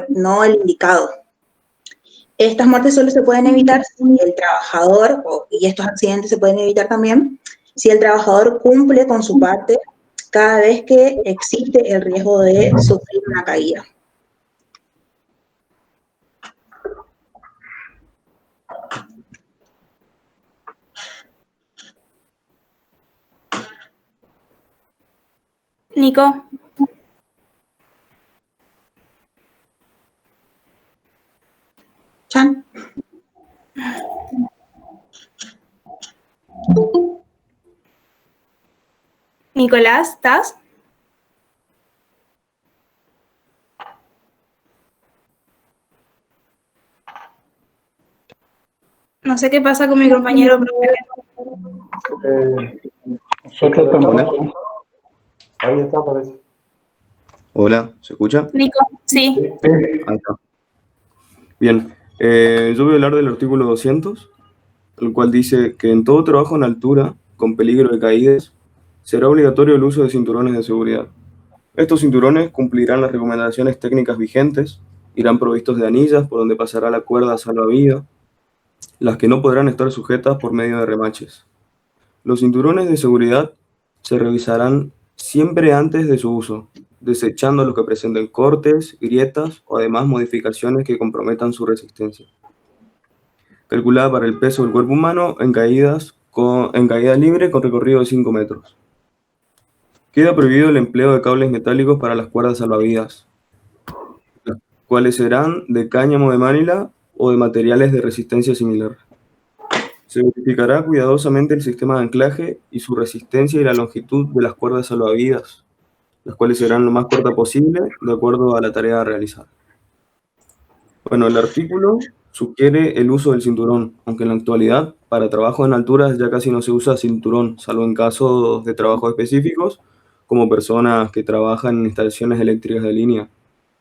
no el indicado. Estas muertes solo se pueden evitar si el trabajador, y estos accidentes se pueden evitar también, si el trabajador cumple con su parte cada vez que existe el riesgo de sufrir una caída. Nico. Chan. Nicolás, ¿estás? No sé qué pasa con mi compañero. Nosotros estamos. Ahí está, parece. Hola, ¿se escucha? Nico, sí. Ahí está. Bien, yo voy a hablar del artículo 200, el cual dice que en todo trabajo en altura, con peligro de caídas, será obligatorio el uso de cinturones de seguridad. Estos cinturones cumplirán las recomendaciones técnicas vigentes, irán provistos de anillas por donde pasará la cuerda salvavidas, las que no podrán estar sujetas por medio de remaches. Los cinturones de seguridad se revisarán siempre antes de su uso, desechando los que presenten cortes, grietas o además modificaciones que comprometan su resistencia. Calculada para el peso del cuerpo humano en caída libre con recorrido de 5 metros. Queda prohibido el empleo de cables metálicos para las cuerdas salvavidas, las cuales serán de cáñamo de Manila o de materiales de resistencia similar. Se verificará cuidadosamente el sistema de anclaje y su resistencia y la longitud de las cuerdas salvavidas, las cuales serán lo más corta posible de acuerdo a la tarea a realizar. Bueno, el artículo sugiere el uso del cinturón, aunque en la actualidad para trabajo en alturas ya casi no se usa cinturón, salvo en casos de trabajo específicos, como personas que trabajan en instalaciones eléctricas de línea,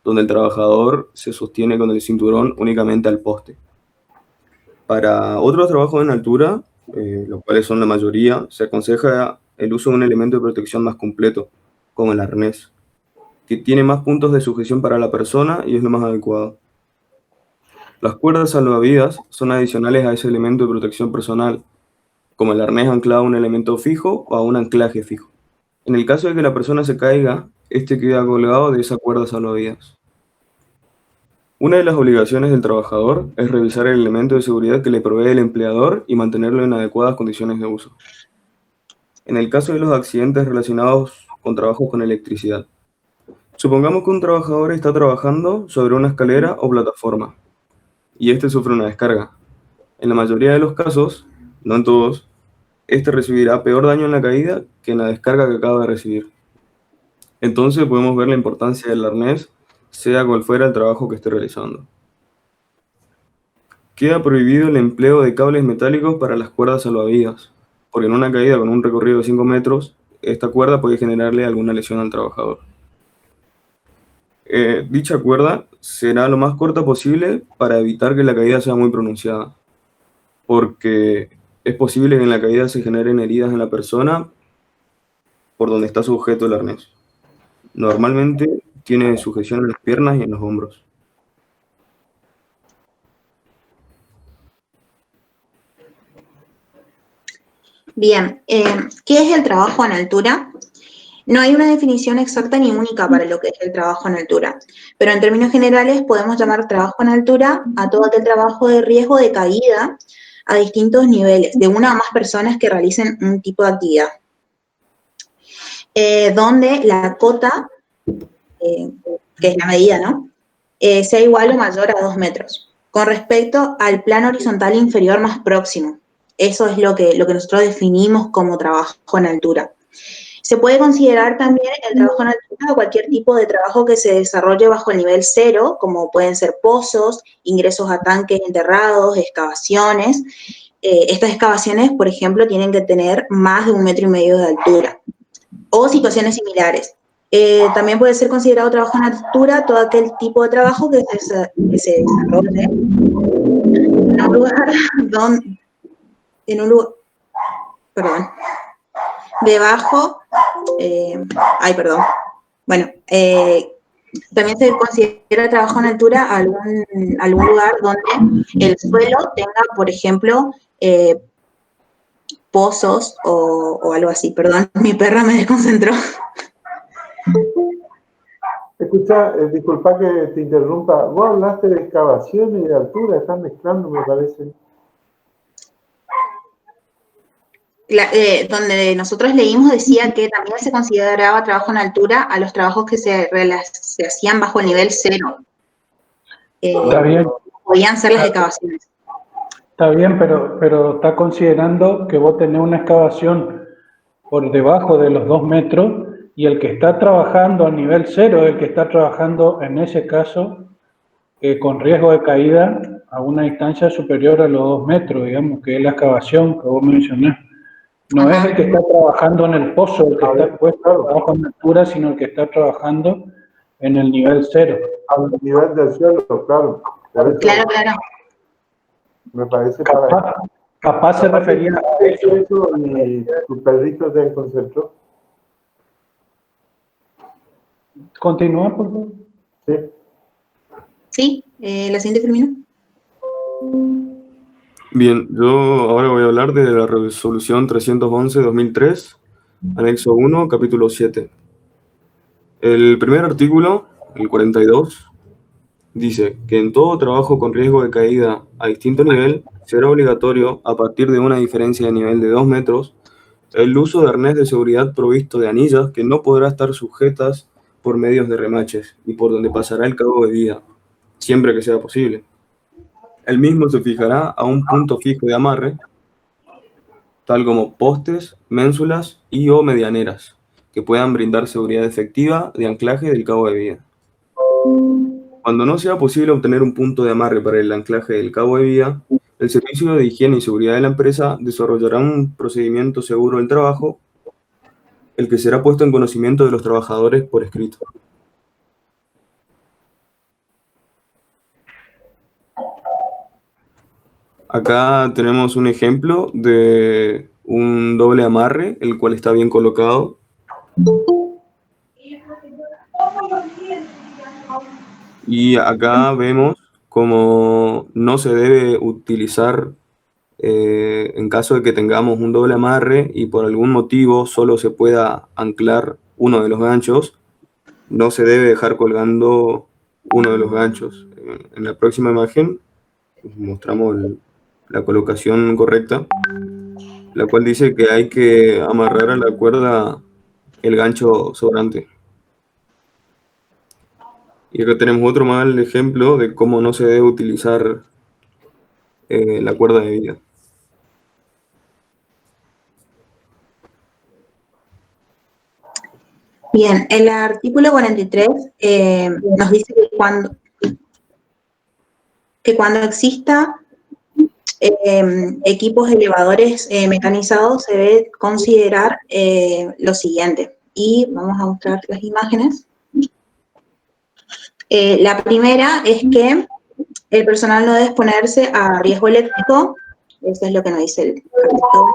donde el trabajador se sostiene con el cinturón únicamente al poste. Para otros trabajos en altura, los cuales son la mayoría, se aconseja el uso de un elemento de protección más completo, como el arnés, que tiene más puntos de sujeción para la persona y es lo más adecuado. Las cuerdas salvavidas son adicionales a ese elemento de protección personal, como el arnés anclado a un elemento fijo o a un anclaje fijo. En el caso de que la persona se caiga, este queda colgado de esa cuerda salvavidas. Una de las obligaciones del trabajador es revisar el elemento de seguridad que le provee el empleador y mantenerlo en adecuadas condiciones de uso. En el caso de los accidentes relacionados con trabajos con electricidad, supongamos que un trabajador está trabajando sobre una escalera o plataforma y este sufre una descarga. En la mayoría de los casos, no en todos, este recibirá peor daño en la caída que en la descarga que acaba de recibir. Entonces podemos ver la importancia del arnés, sea cual fuera el trabajo que esté realizando. Queda prohibido el empleo de cables metálicos para las cuerdas salvavidas, porque en una caída con un recorrido de 5 metros, esta cuerda puede generarle alguna lesión al trabajador. Dicha cuerda será lo más corta posible para evitar que la caída sea muy pronunciada, porque es posible que en la caída se generen heridas en la persona por donde está sujeto el arnés. Normalmente tiene sujeción en las piernas y en los hombros. Bien, ¿qué es el trabajo en altura? No hay una definición exacta ni única para lo que es el trabajo en altura, pero en términos generales podemos llamar trabajo en altura a todo aquel trabajo de riesgo de caída a distintos niveles, de una o más personas que realicen un tipo de actividad, donde la cota, que es la medida, ¿no?, sea igual o mayor a 2 metros, con respecto al plano horizontal inferior más próximo. Eso es lo que nosotros definimos como trabajo en altura. Se puede considerar también el trabajo en altura o cualquier tipo de trabajo que se desarrolle bajo el nivel 0, como pueden ser pozos, ingresos a tanques enterrados, excavaciones. Estas excavaciones, por ejemplo, tienen que tener más de 1,5 metros de altura, o situaciones similares. También puede ser considerado trabajo en altura todo aquel tipo de trabajo que se desarrolle en un lugar debajo, bueno, También se considera trabajo en altura algún lugar donde el suelo tenga, por ejemplo, pozos o algo así. Perdón, mi perra me desconcentró. Escucha, disculpa que te interrumpa. Vos hablaste de excavaciones y de altura, están mezclando, me parece. Donde nosotros leímos decía que también se consideraba trabajo en altura a los trabajos que se hacían bajo el nivel cero. Está bien, Podían ser las excavaciones. está bien, pero está considerando que vos tenés una excavación por debajo de los 2 metros y el que está trabajando a nivel cero, el que está trabajando en ese caso con riesgo de caída a una distancia superior a los 2 metros, digamos, que es la excavación que vos mencionás. No Ajá. es el que está trabajando en el pozo, el que está puesto bajo en altura, sino el que está trabajando en el nivel cero. Al nivel del suelo, claro. Por eso Claro. me parece para... Capaz se refería a eso. Y tu perrito te concentró. Continúa, por favor. Sí. Sí, la siguiente, Firmino. Bien, yo ahora voy a hablar de la resolución 311-2003, anexo 1, capítulo 7. El primer artículo, el 42, dice que en todo trabajo con riesgo de caída a distinto nivel será obligatorio, a partir de una diferencia de nivel de 2 metros, el uso de arnés de seguridad provisto de anillas que no podrá estar sujetas por medios de remaches y por donde pasará el cabo de vida, siempre que sea posible. El mismo se fijará a un punto fijo de amarre, tal como postes, ménsulas y o medianeras, que puedan brindar seguridad efectiva de anclaje del cabo de vida. Cuando no sea posible obtener un punto de amarre para el anclaje del cabo de vida, el Servicio de Higiene y Seguridad de la empresa desarrollará un procedimiento seguro del trabajo, el que será puesto en conocimiento de los trabajadores por escrito. Acá tenemos un ejemplo de un doble amarre, el cual está bien colocado. Y acá vemos cómo no se debe utilizar en caso de que tengamos un doble amarre y por algún motivo solo se pueda anclar uno de los ganchos, no se debe dejar colgando uno de los ganchos. En la próxima imagen mostramos la colocación correcta, la cual dice que hay que amarrar a la cuerda el gancho sobrante. Y acá tenemos otro mal ejemplo de cómo no se debe utilizar la cuerda de vida. Bien, el artículo 43 nos dice que cuando exista equipos elevadores mecanizados se debe considerar lo siguiente. Y vamos a mostrar las imágenes. La primera es que el personal no debe exponerse a riesgo eléctrico, eso es lo que nos dice el artículo.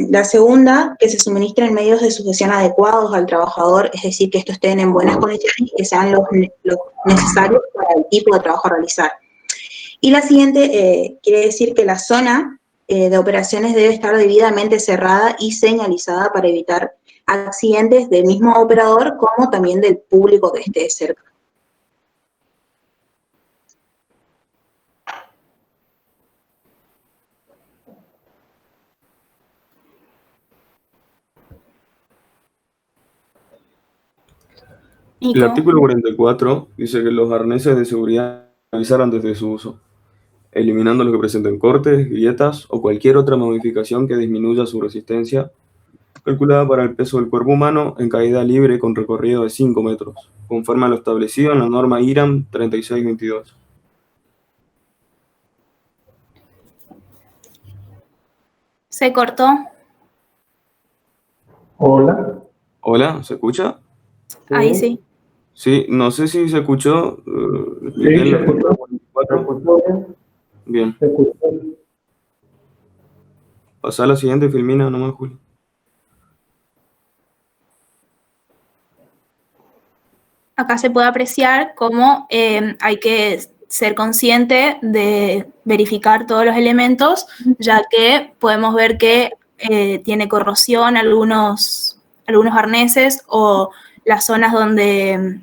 La segunda, que se suministren medios de sujeción adecuados al trabajador, es decir, que estos estén en buenas condiciones y que sean los necesarios para el tipo de trabajo a realizar. Y la siguiente quiere decir que la zona de operaciones debe estar debidamente cerrada y señalizada para evitar accidentes del mismo operador como también del público que esté cerca. El artículo 44 dice que los arneses de seguridad avisar antes de su uso, eliminando los que presenten cortes, grietas o cualquier otra modificación que disminuya su resistencia, calculada para el peso del cuerpo humano en caída libre con recorrido de 5 metros, conforme a lo establecido en la norma IRAM 3622. Se cortó. Hola. Hola, ¿se escucha? Ahí sí. Sí, no sé si se escuchó. Sí, se escuchó. 44. Bien. Se escuchó. Pasá a la siguiente, Filmina, nomás, Juli. acá se puede apreciar cómo hay que ser consciente de verificar todos los elementos, ya que podemos ver que tiene corrosión algunos arneses, o las zonas donde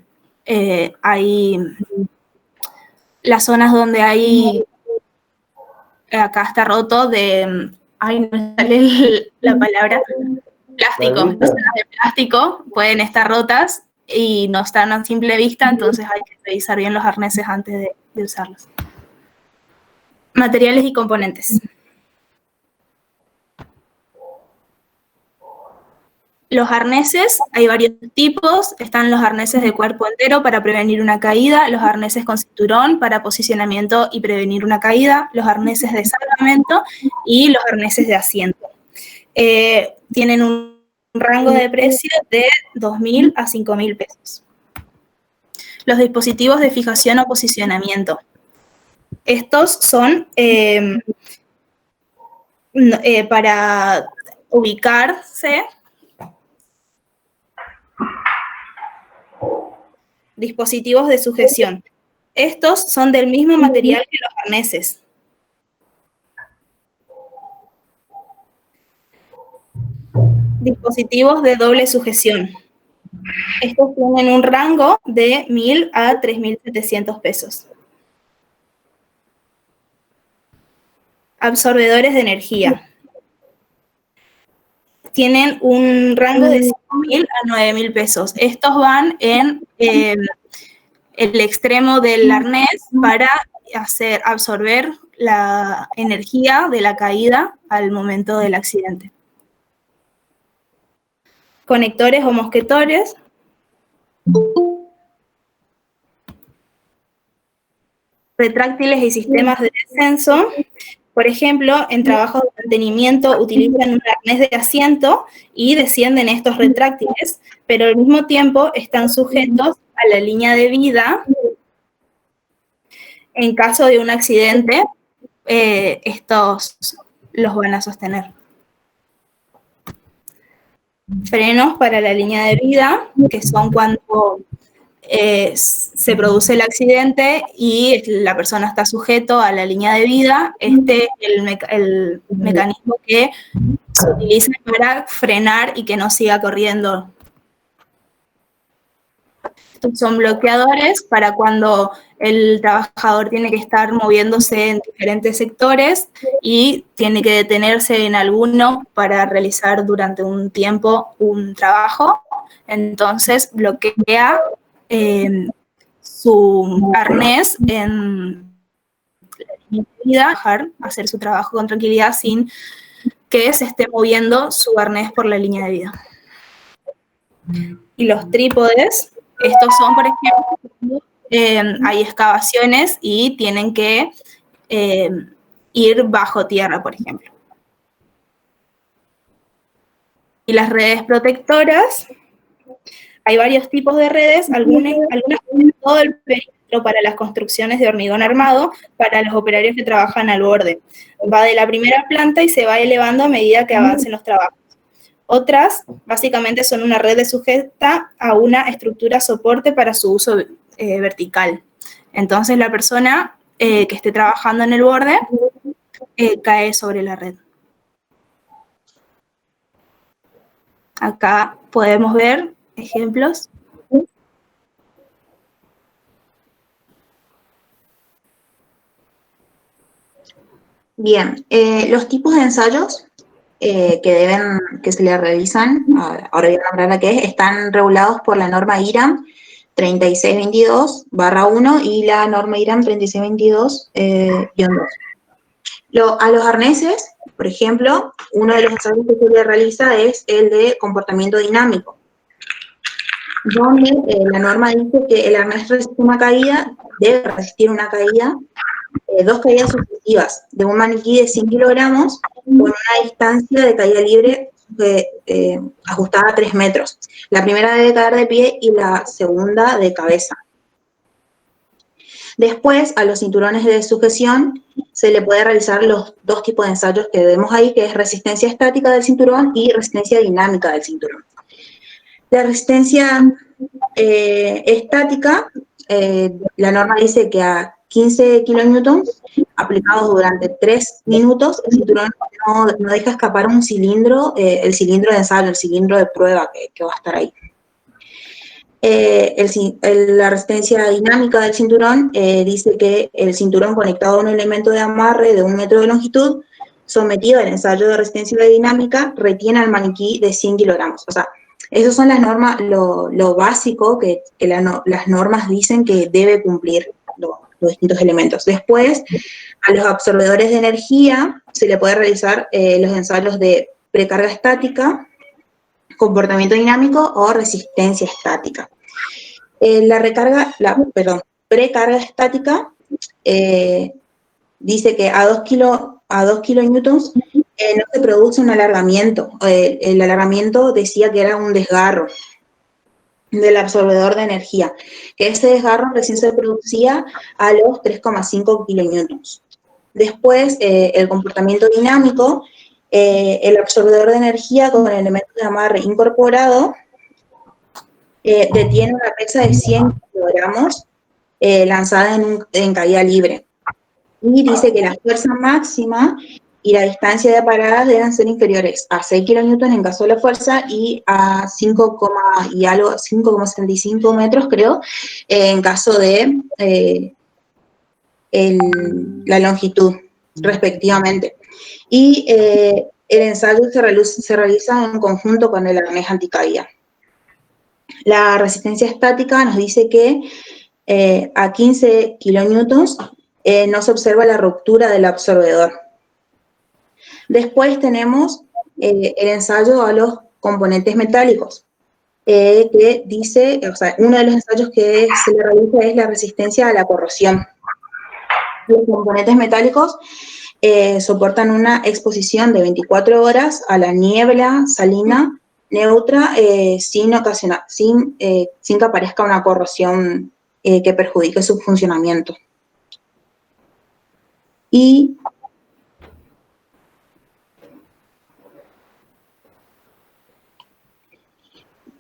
acá está roto de, ay, no me sale la palabra, plástico. Las zonas de plástico pueden estar rotas y no están a simple vista, entonces hay que revisar bien los arneses antes de usarlos. Materiales y componentes. Los arneses, hay varios tipos. Están los arneses de cuerpo entero para prevenir una caída, los arneses con cinturón para posicionamiento y prevenir una caída, los arneses de salvamento y los arneses de asiento. Tienen un rango de precio de 2.000 a 5.000 pesos. Los dispositivos de fijación o posicionamiento. Estos son para ubicarse. Dispositivos de sujeción. Estos son del mismo material que los arneses. Dispositivos de doble sujeción. Estos tienen un rango de 1.000 a 3.700 pesos. Absorbedores de energía. Tienen un rango de 5.000 a 9.000 pesos. Estos van en el extremo del arnés para absorber la energía de la caída al momento del accidente. Conectores o mosquetores. Retráctiles y sistemas de descenso. Por ejemplo, en trabajos de mantenimiento utilizan un arnés de asiento y descienden estos retráctiles, pero al mismo tiempo están sujetos a la línea de vida. En caso de un accidente, estos los van a sostener. Frenos para la línea de vida, que son cuando se produce el accidente y la persona está sujeto a la línea de vida. Este es el mecanismo que se utiliza para frenar y que no siga corriendo. Estos son bloqueadores para cuando el trabajador tiene que estar moviéndose en diferentes sectores y tiene que detenerse en alguno para realizar durante un tiempo un trabajo. Entonces bloquea su arnés en la línea de vida, dejar hacer su trabajo con tranquilidad sin que se esté moviendo su arnés por la línea de vida. Y los trípodes, estos son, por ejemplo, hay excavaciones y tienen que ir bajo tierra, por ejemplo. Y las redes protectoras. Hay varios tipos de redes, algunas tienen todo el perímetro para las construcciones de hormigón armado para los operarios que trabajan al borde. Va de la primera planta y se va elevando a medida que avancen los trabajos. Otras, básicamente, son una red de sujeta a una estructura soporte para su uso vertical. Entonces, la persona que esté trabajando en el borde cae sobre la red. Acá podemos ver ejemplos. Bien, los tipos de ensayos que se le realizan, ahora voy a nombrar a qué, están regulados por la norma IRAM 3622/1 y la norma IRAM 3622-2. A los arneses, por ejemplo, uno de los ensayos que se le realiza es el de comportamiento dinámico, donde la norma dice que el arnés resiste una caída, debe resistir una caída, 2 caídas sucesivas de un maniquí de 100 kilogramos con una distancia de caída libre ajustada a 3 metros. La primera debe caer de pie y la segunda de cabeza. Después, a los cinturones de sujeción se le puede realizar los 2 tipos de ensayos que vemos ahí, que es resistencia estática del cinturón y resistencia dinámica del cinturón. La resistencia estática, la norma dice que a 15 kilonewtons aplicados durante 3 minutos, el cinturón no deja escapar un cilindro, el cilindro de ensayo, el cilindro de prueba que va a estar ahí. La resistencia dinámica del cinturón dice que el cinturón conectado a un elemento de amarre de 1 metro de longitud, sometido al ensayo de resistencia dinámica, retiene al maniquí de 100 kilogramos. O sea, esas son las normas, lo básico que las normas dicen que debe cumplir los distintos elementos. Después, a los absorbedores de energía se le puede realizar los ensayos de precarga estática, comportamiento dinámico o resistencia estática. Precarga estática dice que a 2 kilonewtons no se produce un alargamiento. El alargamiento decía que era un desgarro del absorbedor de energía, que ese desgarro recién se producía a los 3,5 kilonewtons. Después, el comportamiento dinámico, el absorbedor de energía con elementos de amarre incorporado detiene una pesa de 100 kilogramos lanzada en caída libre. Y dice que la fuerza máxima y la distancia de parada deben ser inferiores a 6 kilonewtons en caso de la fuerza y a 5,75 metros, creo, en caso de la longitud, respectivamente. Y el ensayo se realiza en conjunto con el arnés anticaída. La resistencia estática nos dice que a 15 kilonewtons no se observa la ruptura del absorbedor. Después tenemos el ensayo a los componentes metálicos, que dice, o sea, uno de los ensayos que se le realiza es la resistencia a la corrosión. Los componentes metálicos soportan una exposición de 24 horas a la niebla salina neutra sin que aparezca una corrosión que perjudique su funcionamiento. Y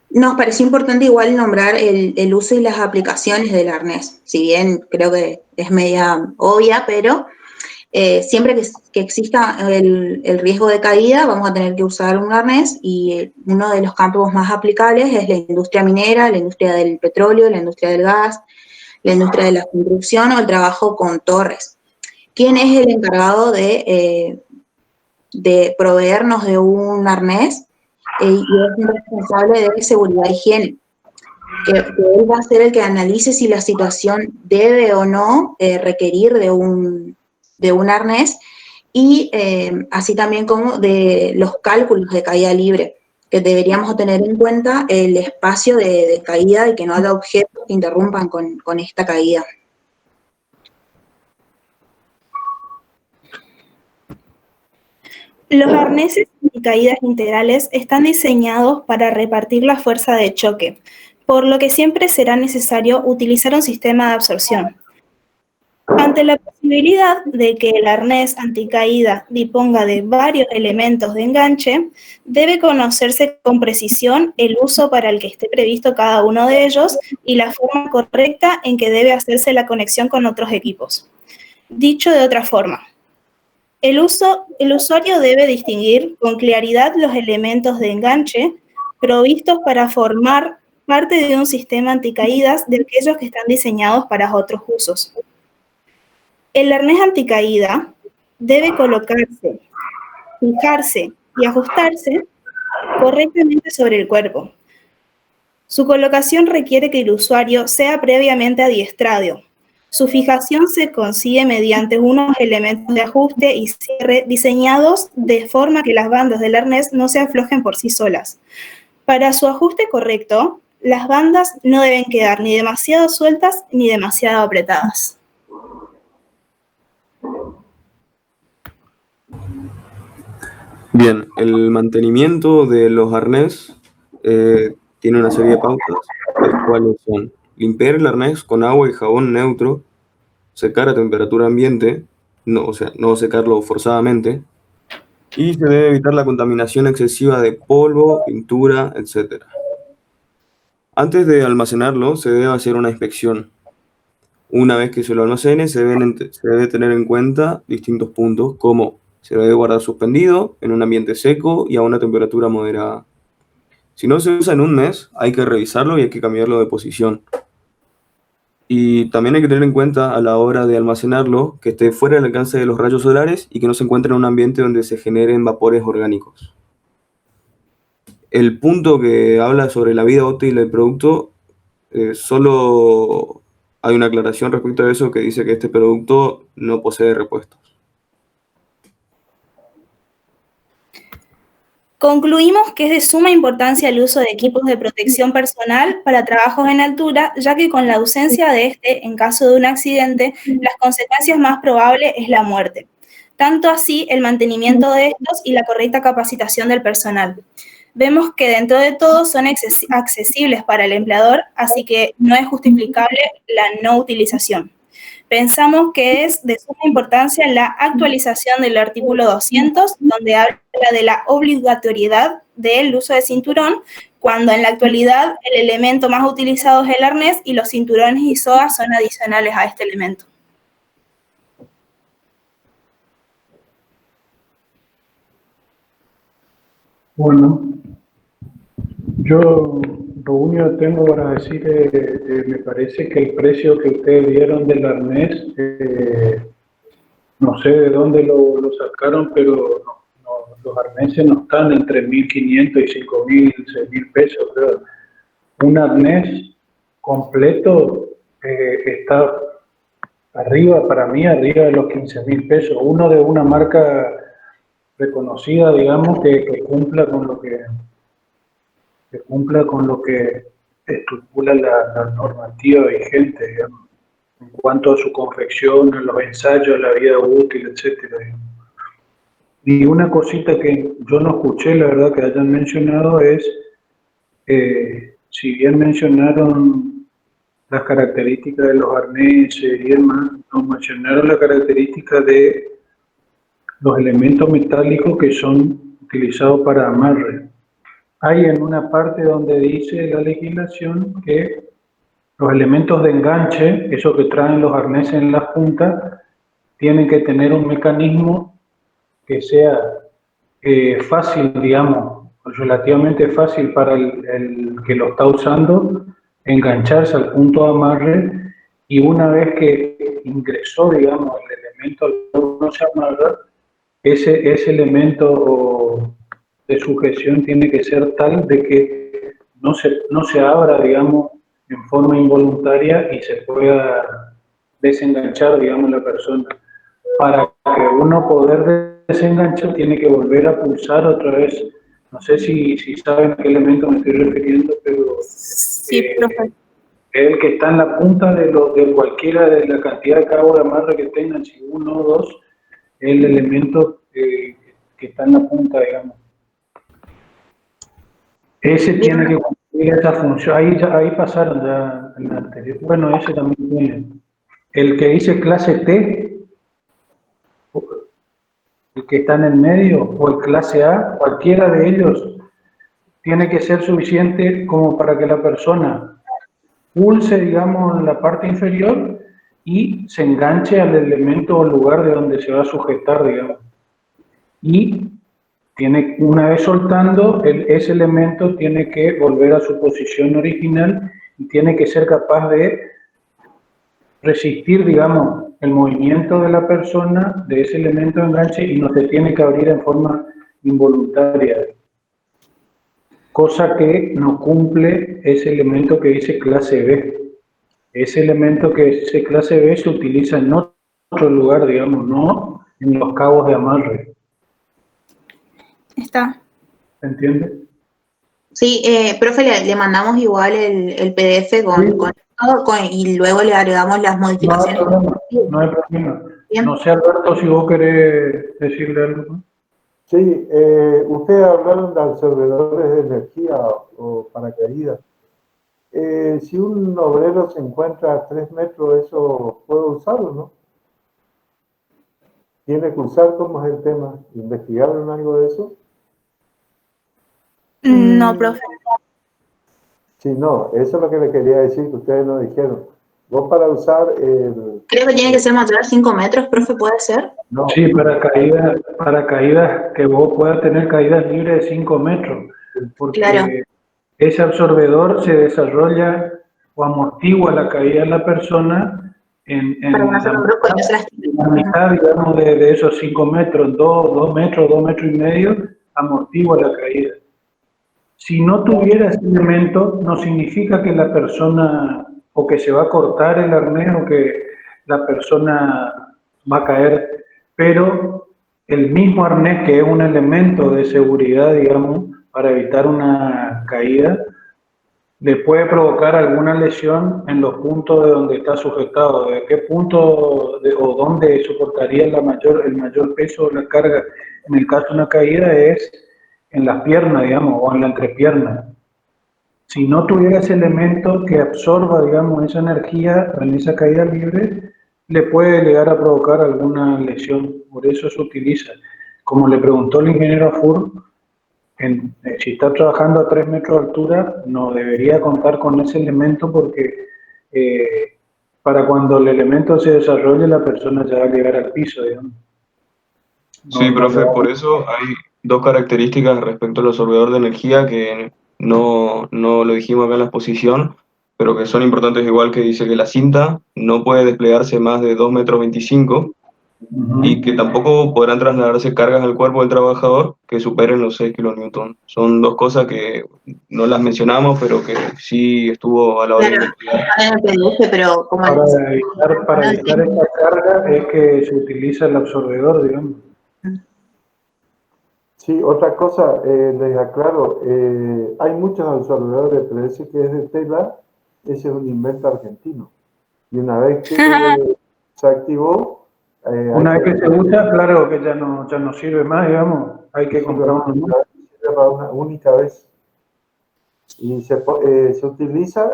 nos pareció importante igual nombrar el uso y las aplicaciones del arnés, si bien creo que es media obvia, pero siempre que exista el riesgo de caída vamos a tener que usar un arnés, y uno de los campos más aplicables es la industria minera, la industria del petróleo, la industria del gas, la industria de la construcción o el trabajo con torres. ¿Quién es el encargado de proveernos de un arnés? Y es el responsable de seguridad e higiene. Que él va a ser el que analice si la situación debe o no requerir de un arnés, y así también como de los cálculos de caída libre, que deberíamos tener en cuenta el espacio de caída y que no haya objetos que interrumpan con esta caída. Los arneses anticaídas integrales están diseñados para repartir la fuerza de choque, por lo que siempre será necesario utilizar un sistema de absorción. Ante la posibilidad de que el arnés anticaída disponga de varios elementos de enganche, debe conocerse con precisión el uso para el que esté previsto cada uno de ellos y la forma correcta en que debe hacerse la conexión con otros equipos. Dicho de otra forma, el usuario debe distinguir con claridad los elementos de enganche provistos para formar parte de un sistema anticaídas de aquellos que están diseñados para otros usos. El arnés anticaída debe colocarse, fijarse y ajustarse correctamente sobre el cuerpo. Su colocación requiere que el usuario sea previamente adiestrado. Su fijación se consigue mediante unos elementos de ajuste y cierre diseñados de forma que las bandas del arnés no se aflojen por sí solas. Para su ajuste correcto, las bandas no deben quedar ni demasiado sueltas ni demasiado apretadas. Bien, el mantenimiento de los arnés tiene una serie de pautas, las cuales son limpiar el arnés con agua y jabón neutro, secar a temperatura ambiente, no secarlo forzadamente, y se debe evitar la contaminación excesiva de polvo, pintura, etc. Antes de almacenarlo, se debe hacer una inspección. Una vez que se lo almacene, se debe tener en cuenta distintos puntos, como se debe guardar suspendido en un ambiente seco y a una temperatura moderada. Si no se usa en un mes, hay que revisarlo y hay que cambiarlo de posición. Y también hay que tener en cuenta a la hora de almacenarlo que esté fuera del alcance de los rayos solares y que no se encuentre en un ambiente donde se generen vapores orgánicos. El punto que habla sobre la vida útil del producto, solo hay una aclaración respecto a eso que dice que este producto no posee repuestos. Concluimos que es de suma importancia el uso de equipos de protección personal para trabajos en altura, ya que con la ausencia de este, en caso de un accidente, las consecuencias más probables es la muerte. Tanto así, el mantenimiento de estos y la correcta capacitación del personal. Vemos que dentro de todo son accesibles para el empleador, así que no es justificable la no utilización. Pensamos que es de suma importancia la actualización del artículo 200, donde habla de la obligatoriedad del uso de cinturón, cuando en la actualidad el elemento más utilizado es el arnés y los cinturones y sogas son adicionales a este elemento. Bueno, yo lo único que tengo para decir me parece que el precio que ustedes dieron del arnés, no sé de dónde lo sacaron, pero los arneses no están entre 1.500 y 5.000, 6.000 pesos. Creo. Un arnés completo está arriba, para mí, arriba de los 15.000 pesos. Uno de una marca reconocida, digamos, que cumpla con lo que estipula la normativa vigente, digamos, en cuanto a su confección, a los ensayos, la vida útil, etcétera. Y una cosita que yo no escuché, la verdad, que hayan mencionado es, si bien mencionaron las características de los arneses y demás, nos mencionaron la característica de los elementos metálicos que son utilizados para amarre. Hay en una parte donde dice la legislación que los elementos de enganche, esos que traen los arneses en las puntas, tienen que tener un mecanismo que sea fácil, digamos, relativamente fácil para el que lo está usando, engancharse al punto de amarre, y una vez que ingresó, digamos, el elemento al cual no se amarra, ese elemento de sujeción tiene que ser tal de que no se abra, digamos, en forma involuntaria y se pueda desenganchar, digamos, la persona. Para que uno poder desenganchar tiene que volver a pulsar otra vez. No sé si saben a qué elemento me estoy refiriendo, pero Sí, profe. el que está en la punta de cualquiera de la cantidad de cabos de amarre que tengan, si uno o dos, el elemento que está en la punta, digamos. Ese tiene que cumplir esa función. Ahí pasaron ya en la anterior. Bueno, ese también tiene. El que dice clase T, el que está en el medio, o el clase A, cualquiera de ellos, tiene que ser suficiente como para que la persona pulse, digamos, en la parte inferior y se enganche al elemento o lugar de donde se va a sujetar, digamos. Y una vez soltando, ese elemento tiene que volver a su posición original y tiene que ser capaz de resistir, digamos, el movimiento de la persona, de ese elemento de enganche, y no se tiene que abrir en forma involuntaria. Cosa que no cumple ese elemento que dice clase B. Ese elemento que dice clase B se utiliza en otro lugar, digamos, no en los cabos de amarre. Está. ¿Se entiende? Sí, profe, le mandamos igual el PDF y luego le agregamos las modificaciones. No hay problema. Bien. No sé, Alberto, si vos querés decirle algo. Sí, ustedes hablaron de absorbedores de energía o paracaídas. Si un obrero se encuentra a 3 metros, ¿eso puede usarlo, no? ¿Tiene que usar? ¿Cómo es el tema? ¿Investigaron algo de eso? No, profe. Sí, no, eso es lo que le quería decir, que ustedes no dijeron. Vos para usar Creo que tiene que ser mayor a 5 metros, profe, ¿puede ser? no, Sí, para caídas que vos puedas tener caídas libres de 5 metros, porque Claro, ese absorbedor se desarrolla o amortigua la caída de la persona para que no en se lo brusco y no se lastime. la mitad, digamos, de esos 5 metros, 2 metros y medio, amortigua la caída. Si no tuviera ese elemento, no significa que la persona, o que se va a cortar el arnés, o que la persona va a caer, pero el mismo arnés, que es un elemento de seguridad, digamos, para evitar una caída, le puede provocar alguna lesión en los puntos de donde está sujetado, de qué punto o dónde soportaría el mayor peso o la carga en el caso de una caída es en las piernas, digamos, o en la entrepierna. Si no tuviera ese elemento que absorba, digamos, esa energía en esa caída libre, le puede llegar a provocar alguna lesión. Por eso se utiliza. Como le preguntó el ingeniero Afur, si está trabajando a 3 metros de altura, no debería contar con ese elemento porque para cuando el elemento se desarrolle, la persona ya va a llegar al piso, digamos. Sí, profe, por eso hay dos características respecto al absorbedor de energía que no lo dijimos acá en la exposición, pero que son importantes igual, que dice que la cinta no puede desplegarse más de 2,25 metros y que tampoco podrán trasladarse cargas al cuerpo del trabajador que superen los 6 kilonewton. Son dos cosas que no las mencionamos, pero que sí estuvo a la hora de Claro, investigar. está en el PDF, pero como Para evitar esta carga es que se utiliza el absorbedor, digamos. sí, otra cosa, les aclaro, hay muchos absorbedores, pero ese que es de tela, ese es un invento argentino. Y una vez que se activó, Una vez que se usa, claro que ya no sirve más, digamos, hay que comprar uno nuevo. sirve para una única vez. Y se utiliza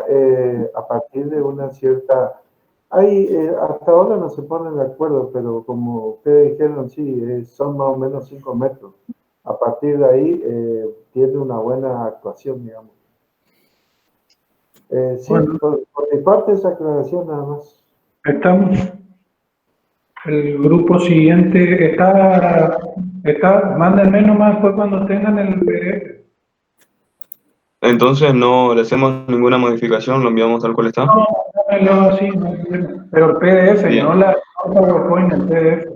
a partir de una cierta... hasta ahora no se ponen de acuerdo, pero como ustedes dijeron, sí, son más o menos 5 metros. A partir de ahí tiene una buena actuación, digamos. Sí, Bueno. por mi parte esa aclaración nada más. Estamos. El grupo siguiente mándenme nomás después cuando tengan el PDF. Entonces no le hacemos ninguna modificación, lo enviamos tal cual está. No, sí, no hay problema. Pero el PDF, Bien. no la PowerPoint, el PDF.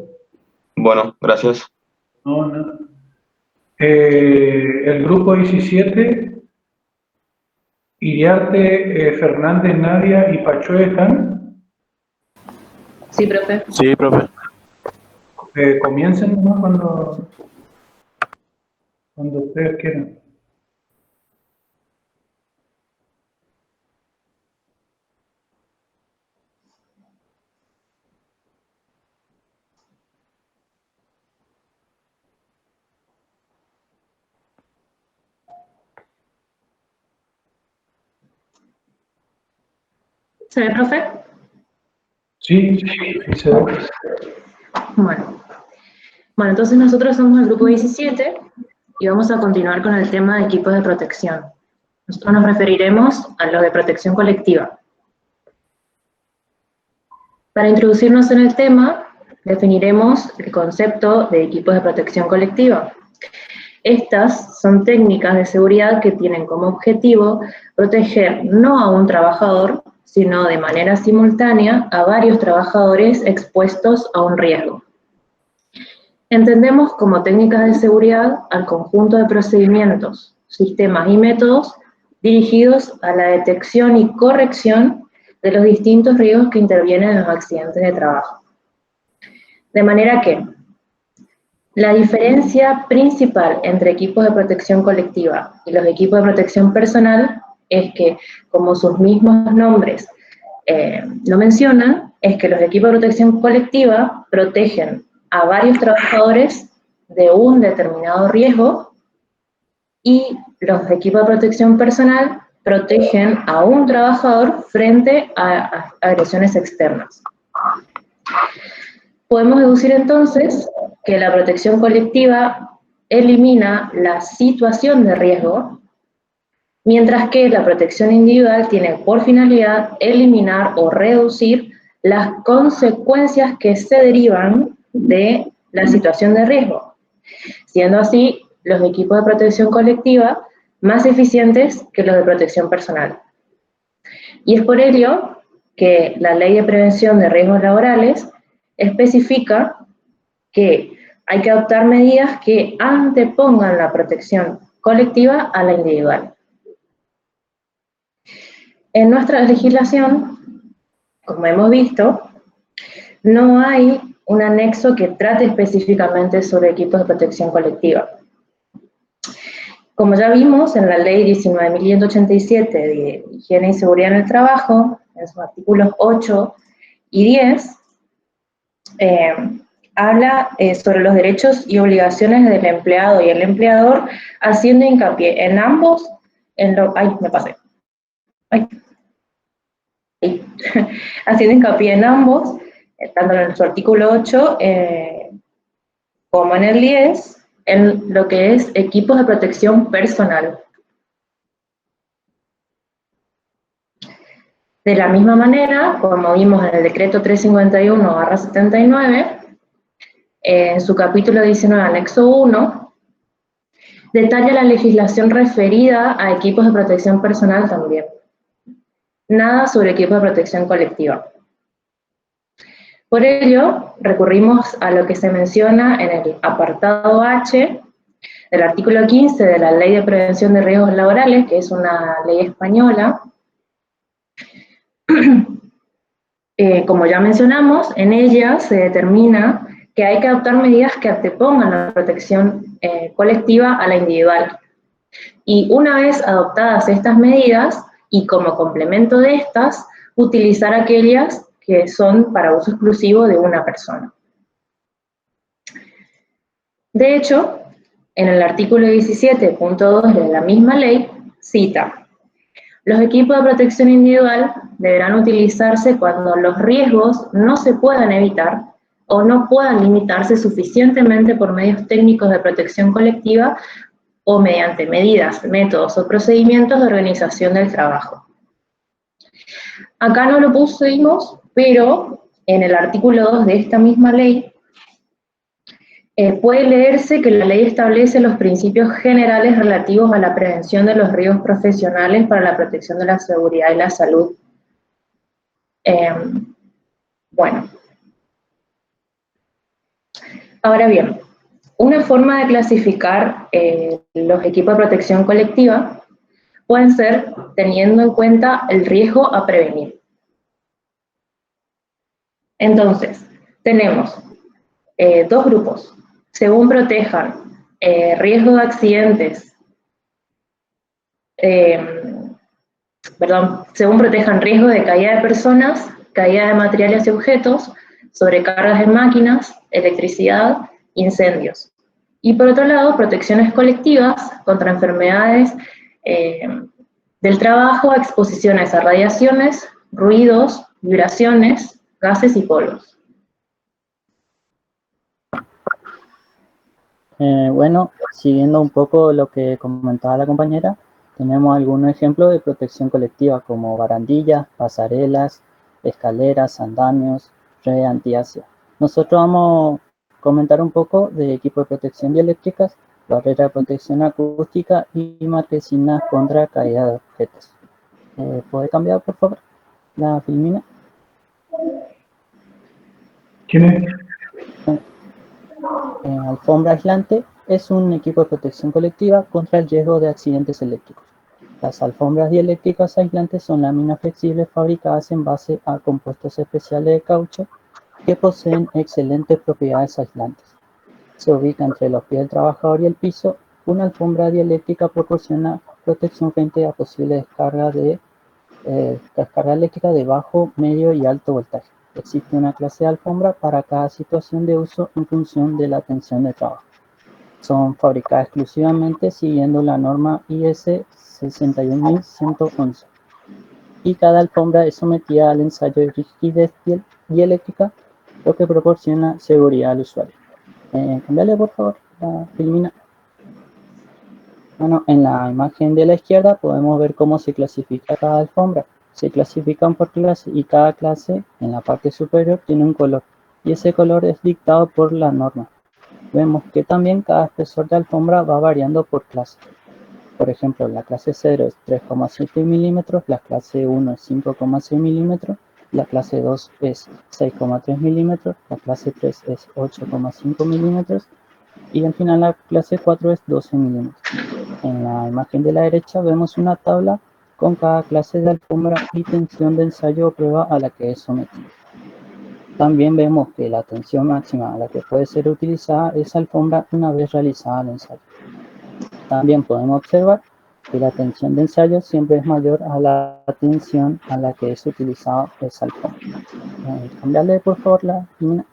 Bueno, gracias. No, no. El grupo 17, Iriarte, Fernández, Nadia y Pachue están. Sí, profe. Sí, profe. Comiencen nomás cuando ustedes quieran. ¿Se ve, profe? Sí, se ve. Bueno, entonces nosotros somos el grupo 17 y vamos a continuar con el tema de equipos de protección. Nosotros nos referiremos a los de protección colectiva. Para introducirnos en el tema, definiremos el concepto de equipos de protección colectiva. Estas son técnicas de seguridad que tienen como objetivo proteger no a un trabajador, sino de manera simultánea a varios trabajadores expuestos a un riesgo. Entendemos como técnicas de seguridad al conjunto de procedimientos, sistemas y métodos dirigidos a la detección y corrección de los distintos riesgos que intervienen en los accidentes de trabajo. De manera que la diferencia principal entre equipos de protección colectiva y los equipos de protección personal es que, como sus mismos nombres lo mencionan, es que los equipos de protección colectiva protegen a varios trabajadores de un determinado riesgo y los equipos de protección personal protegen a un trabajador frente a agresiones externas. Podemos deducir entonces que la protección colectiva elimina la situación de riesgo mientras que la protección individual tiene por finalidad eliminar o reducir las consecuencias que se derivan de la situación de riesgo, siendo así los equipos de protección colectiva más eficientes que los de protección personal. Y es por ello que la Ley de Prevención de Riesgos Laborales especifica que hay que adoptar medidas que antepongan la protección colectiva a la individual. En nuestra legislación, como hemos visto, no hay un anexo que trate específicamente sobre equipos de protección colectiva. Como ya vimos en la Ley 19.187 de Higiene y Seguridad en el Trabajo, en sus artículos 8 y 10, habla sobre los derechos y obligaciones del empleado y el empleador, haciendo hincapié en ambos, haciendo hincapié en ambos, tanto en su artículo 8 como en el 10, en lo que es equipos de protección personal. De la misma manera, como vimos en el decreto 351/79, en su capítulo 19, anexo 1, detalla la legislación referida a equipos de protección personal también. Nada sobre equipos de protección colectiva. Por ello, recurrimos a lo que se menciona en el apartado H del artículo 15 de la Ley de Prevención de Riesgos Laborales, que es una ley española. Como ya mencionamos, en ella se determina que hay que adoptar medidas que antepongan la protección colectiva a la individual. Y una vez adoptadas estas medidas, y como complemento de estas, utilizar aquellas que son para uso exclusivo de una persona. De hecho, en el artículo 17.2 de la misma ley, cita: los equipos de protección individual deberán utilizarse cuando los riesgos no se puedan evitar o no puedan limitarse suficientemente por medios técnicos de protección colectiva o mediante medidas, métodos o procedimientos de organización del trabajo. Acá no lo pusimos, pero en el artículo 2 de esta misma ley puede leerse que la ley establece los principios generales relativos a la prevención de los riesgos profesionales para la protección de la seguridad y la salud. Bueno. Ahora bien, una forma de clasificar los equipos de protección colectiva pueden ser teniendo en cuenta el riesgo a prevenir. Entonces, tenemos dos grupos. Según protejan riesgo de accidentes, según protejan riesgo de caída de personas, caída de materiales y objetos, sobrecargas de máquinas, electricidad, incendios. Y por otro lado, protecciones colectivas contra enfermedades del trabajo, exposiciones a radiaciones, ruidos, vibraciones, gases y polvos. Bueno, siguiendo un poco lo que comentaba la compañera, tenemos algunos ejemplos de protección colectiva como barandillas, pasarelas, escaleras, andamios, red antiácida. Nosotros vamos a comentar un poco de equipo de protección dieléctricas, barrera de protección acústica y marquesinas contra caída de objetos. ¿Puede cambiar, por favor, la Filmina? ¿Quién es? Alfombra aislante es un equipo de protección colectiva contra el riesgo de accidentes eléctricos. Las alfombras dieléctricas aislantes son láminas flexibles fabricadas en base a compuestos especiales de caucho que poseen excelentes propiedades aislantes. Se ubica entre los pies del trabajador y el piso. Una alfombra dieléctrica proporciona protección frente a posible descarga eléctrica de bajo, medio y alto voltaje. Existe una clase de alfombra para cada situación de uso en función de la tensión de trabajo. Son fabricadas exclusivamente siguiendo la norma IS 61111. Y cada alfombra es sometida al ensayo de rigidez dieléctrica, lo que proporciona seguridad al usuario. Cambiale, por favor, la Filmina. Bueno, en la imagen de la izquierda podemos ver cómo se clasifica cada alfombra. Se clasifican por clase y cada clase en la parte superior tiene un color y ese color es dictado por la norma. Vemos que también cada espesor de alfombra va variando por clase. Por ejemplo, la clase 0 es 3,7 milímetros, la clase 1 es 5,6 milímetros, la clase 2 es 6,3 milímetros, la clase 3 es 8,5 milímetros y al final la clase 4 es 12 milímetros. En la imagen de la derecha vemos una tabla con cada clase de alfombra y tensión de ensayo o prueba a la que es sometida. También vemos que la tensión máxima a la que puede ser utilizada esa alfombra una vez realizada el ensayo. También podemos observar que la tensión de ensayo siempre es mayor a la tensión a la que es utilizada esa alfombra. Cambiarle por favor la lámina.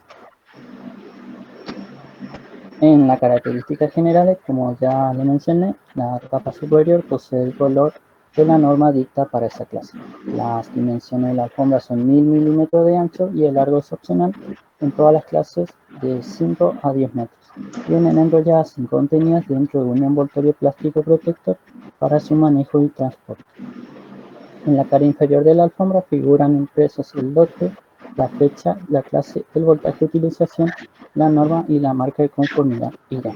En las características generales, como ya le mencioné, la capa superior posee el color que la norma dicta para esa clase. Las dimensiones de la alfombra son 1000 milímetros de ancho y el largo es opcional en todas las clases de 5 a 10 metros. Vienen enrolladas y contenidas dentro de un envoltorio plástico protector para su manejo y transporte. En la cara inferior de la alfombra figuran impresos el lote, la fecha, la clase, el voltaje de utilización, la norma y la marca de conformidad IRA.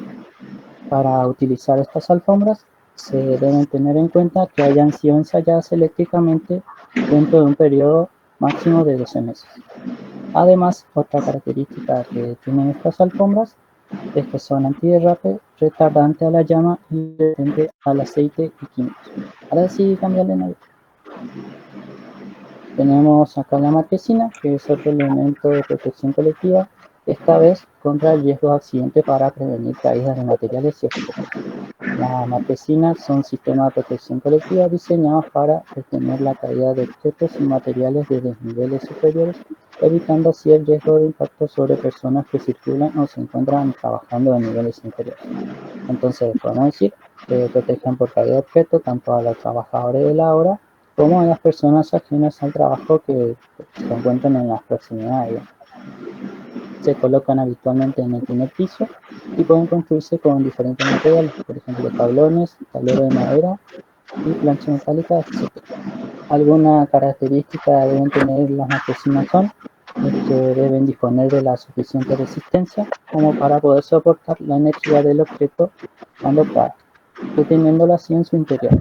Para utilizar estas alfombras se deben tener en cuenta que hayan sido ensayadas eléctricamente dentro de un periodo máximo de 12 meses. Además, otra característica que tienen estas alfombras es que son antiderrape, retardante a la llama y resistente al aceite y químicos. Ahora sí, cambiarle de nave. Tenemos acá la marquesina, que es otro elemento de protección colectiva, esta vez contra el riesgo de accidente para prevenir caídas de materiales y objetos. Las marquesinas son sistemas de protección colectiva diseñados para detener la caída de objetos y materiales de desniveles superiores, evitando así el riesgo de impacto sobre personas que circulan o se encuentran trabajando en niveles inferiores. Entonces, podemos decir que protegen por caída de objetos tanto a los trabajadores de la obra como a las personas ajenas al trabajo que se encuentran en las proximidades. Se colocan habitualmente en el primer piso y pueden construirse con diferentes materiales, por ejemplo tablones, tablero de madera y plancha metálica, etc. Alguna característica deben tener las marquesinas son que deben disponer de la suficiente resistencia como para poder soportar la energía del objeto cuando cae, deteniéndolo así en su interior.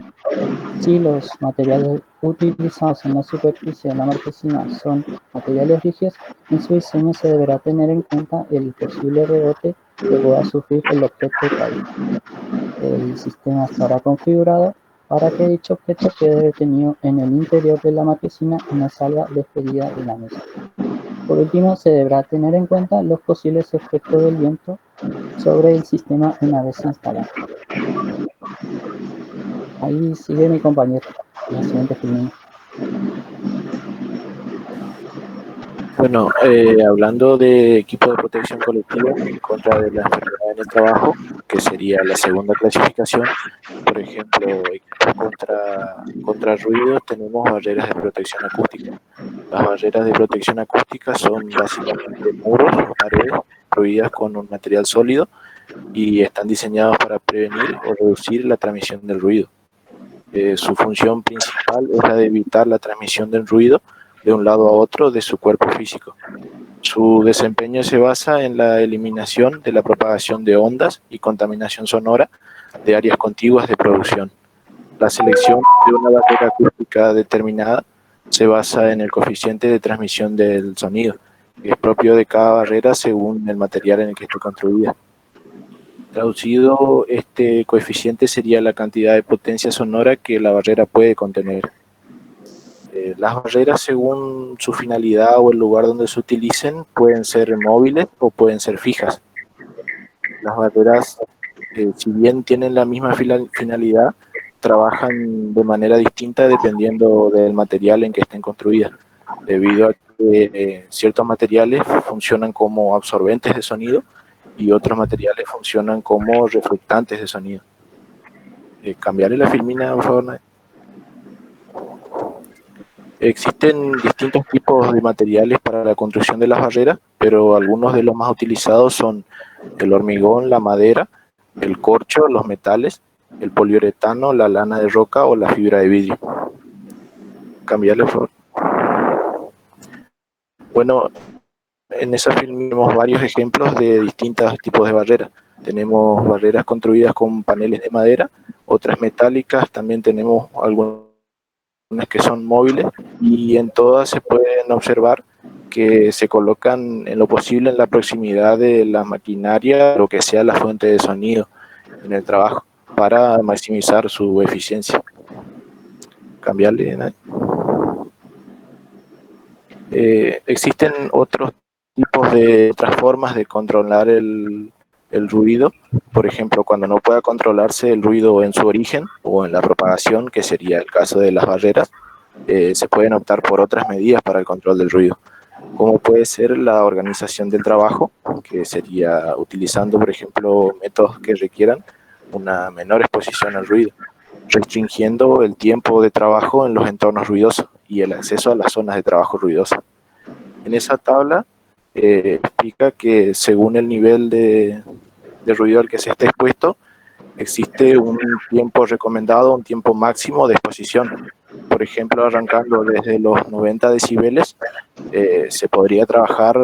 Si los materiales utilizados en la superficie de la marquesina son materiales rígidos, en su diseño se deberá tener en cuenta el posible rebote que pueda sufrir el objeto caído. El sistema estará configurado para que dicho objeto quede detenido en el interior de la marquesina y no salga despedida de la misma. Por último, se deberá tener en cuenta los posibles efectos del viento sobre el sistema una vez instalado. Ahí sigue mi compañero, la siguiente filmina. Bueno, hablando de equipo de protección colectiva en contra de la enfermedad en el trabajo, que sería la segunda clasificación, por ejemplo, equipos contra ruidos, tenemos barreras de protección acústica. Las barreras de protección acústica son básicamente muros o paredes construidas con un material sólido y están diseñados para prevenir o reducir la transmisión del ruido. Su función principal es la de evitar la transmisión del ruido de un lado a otro de su cuerpo físico. Su desempeño se basa en la eliminación de la propagación de ondas y contaminación sonora de áreas contiguas de producción. La selección de una barrera acústica determinada se basa en el coeficiente de transmisión del sonido, que es propio de cada barrera según el material en el que esté construida. Traducido, este coeficiente sería la cantidad de potencia sonora que la barrera puede contener. Las barreras, según su finalidad o el lugar donde se utilicen, pueden ser móviles o pueden ser fijas. Las barreras, si bien tienen la misma finalidad, trabajan de manera distinta dependiendo del material en que estén construidas, debido a que ciertos materiales funcionan como absorbentes de sonido y otros materiales funcionan como reflectantes de sonido. Cambiarle la filmina, por favor, Nadia. Existen distintos tipos de materiales para la construcción de las barreras, pero algunos de los más utilizados son el hormigón, la madera, el corcho, los metales el poliuretano, la lana de roca o la fibra de vidrio. Cambiarle, por favor. Bueno, en esa film vemos varios ejemplos de distintos tipos de barreras. Tenemos barreras construidas con paneles de madera, otras metálicas, también tenemos algunas que son móviles, y en todas se pueden observar que se colocan en lo posible en la proximidad de la maquinaria, lo que sea la fuente de sonido en el trabajo, para maximizar su eficiencia. Cambiarle, ¿no? Existen otros tipos de otras formas de controlar el ruido. Por ejemplo, cuando no pueda controlarse el ruido en su origen o en la propagación, que sería el caso de las barreras, se pueden optar por otras medidas para el control del ruido, como puede ser la organización del trabajo, que sería utilizando, por ejemplo, métodos que requieran una menor exposición al ruido, restringiendo el tiempo de trabajo en los entornos ruidosos y el acceso a las zonas de trabajo ruidosas. En esa tabla explica que según el nivel de ruido al que se esté expuesto, existe un tiempo recomendado, un tiempo máximo de exposición. Por ejemplo, arrancando desde los 90 decibeles, se podría trabajar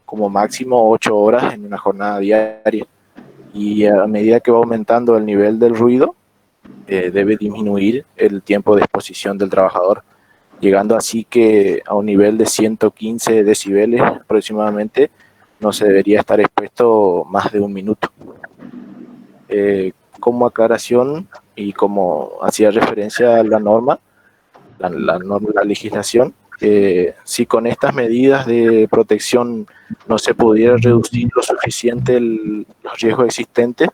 como máximo 8 horas en una jornada diaria. Y a medida que va aumentando el nivel del ruido, debe disminuir el tiempo de exposición del trabajador, llegando así que a un nivel de 115 decibeles aproximadamente no se debería estar expuesto más de un minuto. Como aclaración y como hacía referencia a la norma, la legislación, si con estas medidas de protección no se pudiera reducir lo suficiente los riesgos existentes,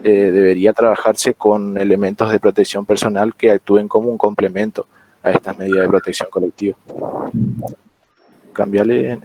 debería trabajarse con elementos de protección personal que actúen como un complemento a estas medidas de protección colectiva. Cambiarle.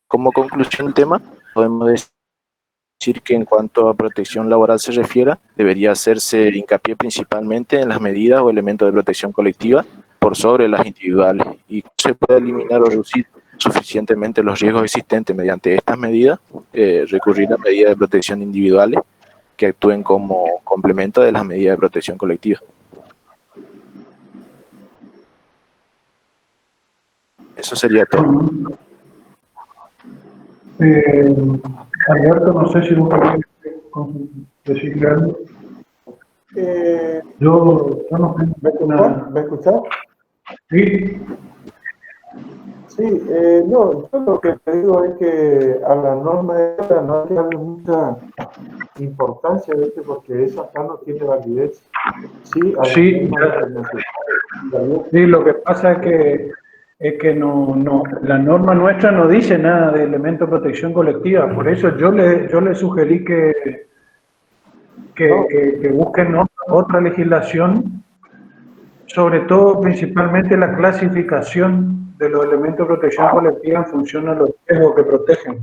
Como conclusión del tema, podemos decir que en cuanto a protección laboral se refiere, debería hacerse hincapié principalmente en las medidas o elementos de protección colectiva por sobre las individuales, y se puede eliminar o reducir suficientemente los riesgos existentes mediante estas medidas, recurrir a medidas de protección individuales que actúen como complemento de las medidas de protección colectiva. Eso sería todo. Alberto, no sé si vos querés decirle algo. Yo no tengo nada. ¿Me escuchás? Sí. Sí, no, yo lo que te digo es que a la norma esta no hay que darle mucha importancia, ¿viste? Porque eso acá no tiene validez. Sí, a Sí, sí, lo que pasa es que no, la norma nuestra no dice nada de elemento de protección colectiva, por eso yo le sugerí que busquen otra legislación, sobre todo principalmente la clasificación de los elementos de protección colectiva en función a los riesgos que protegen.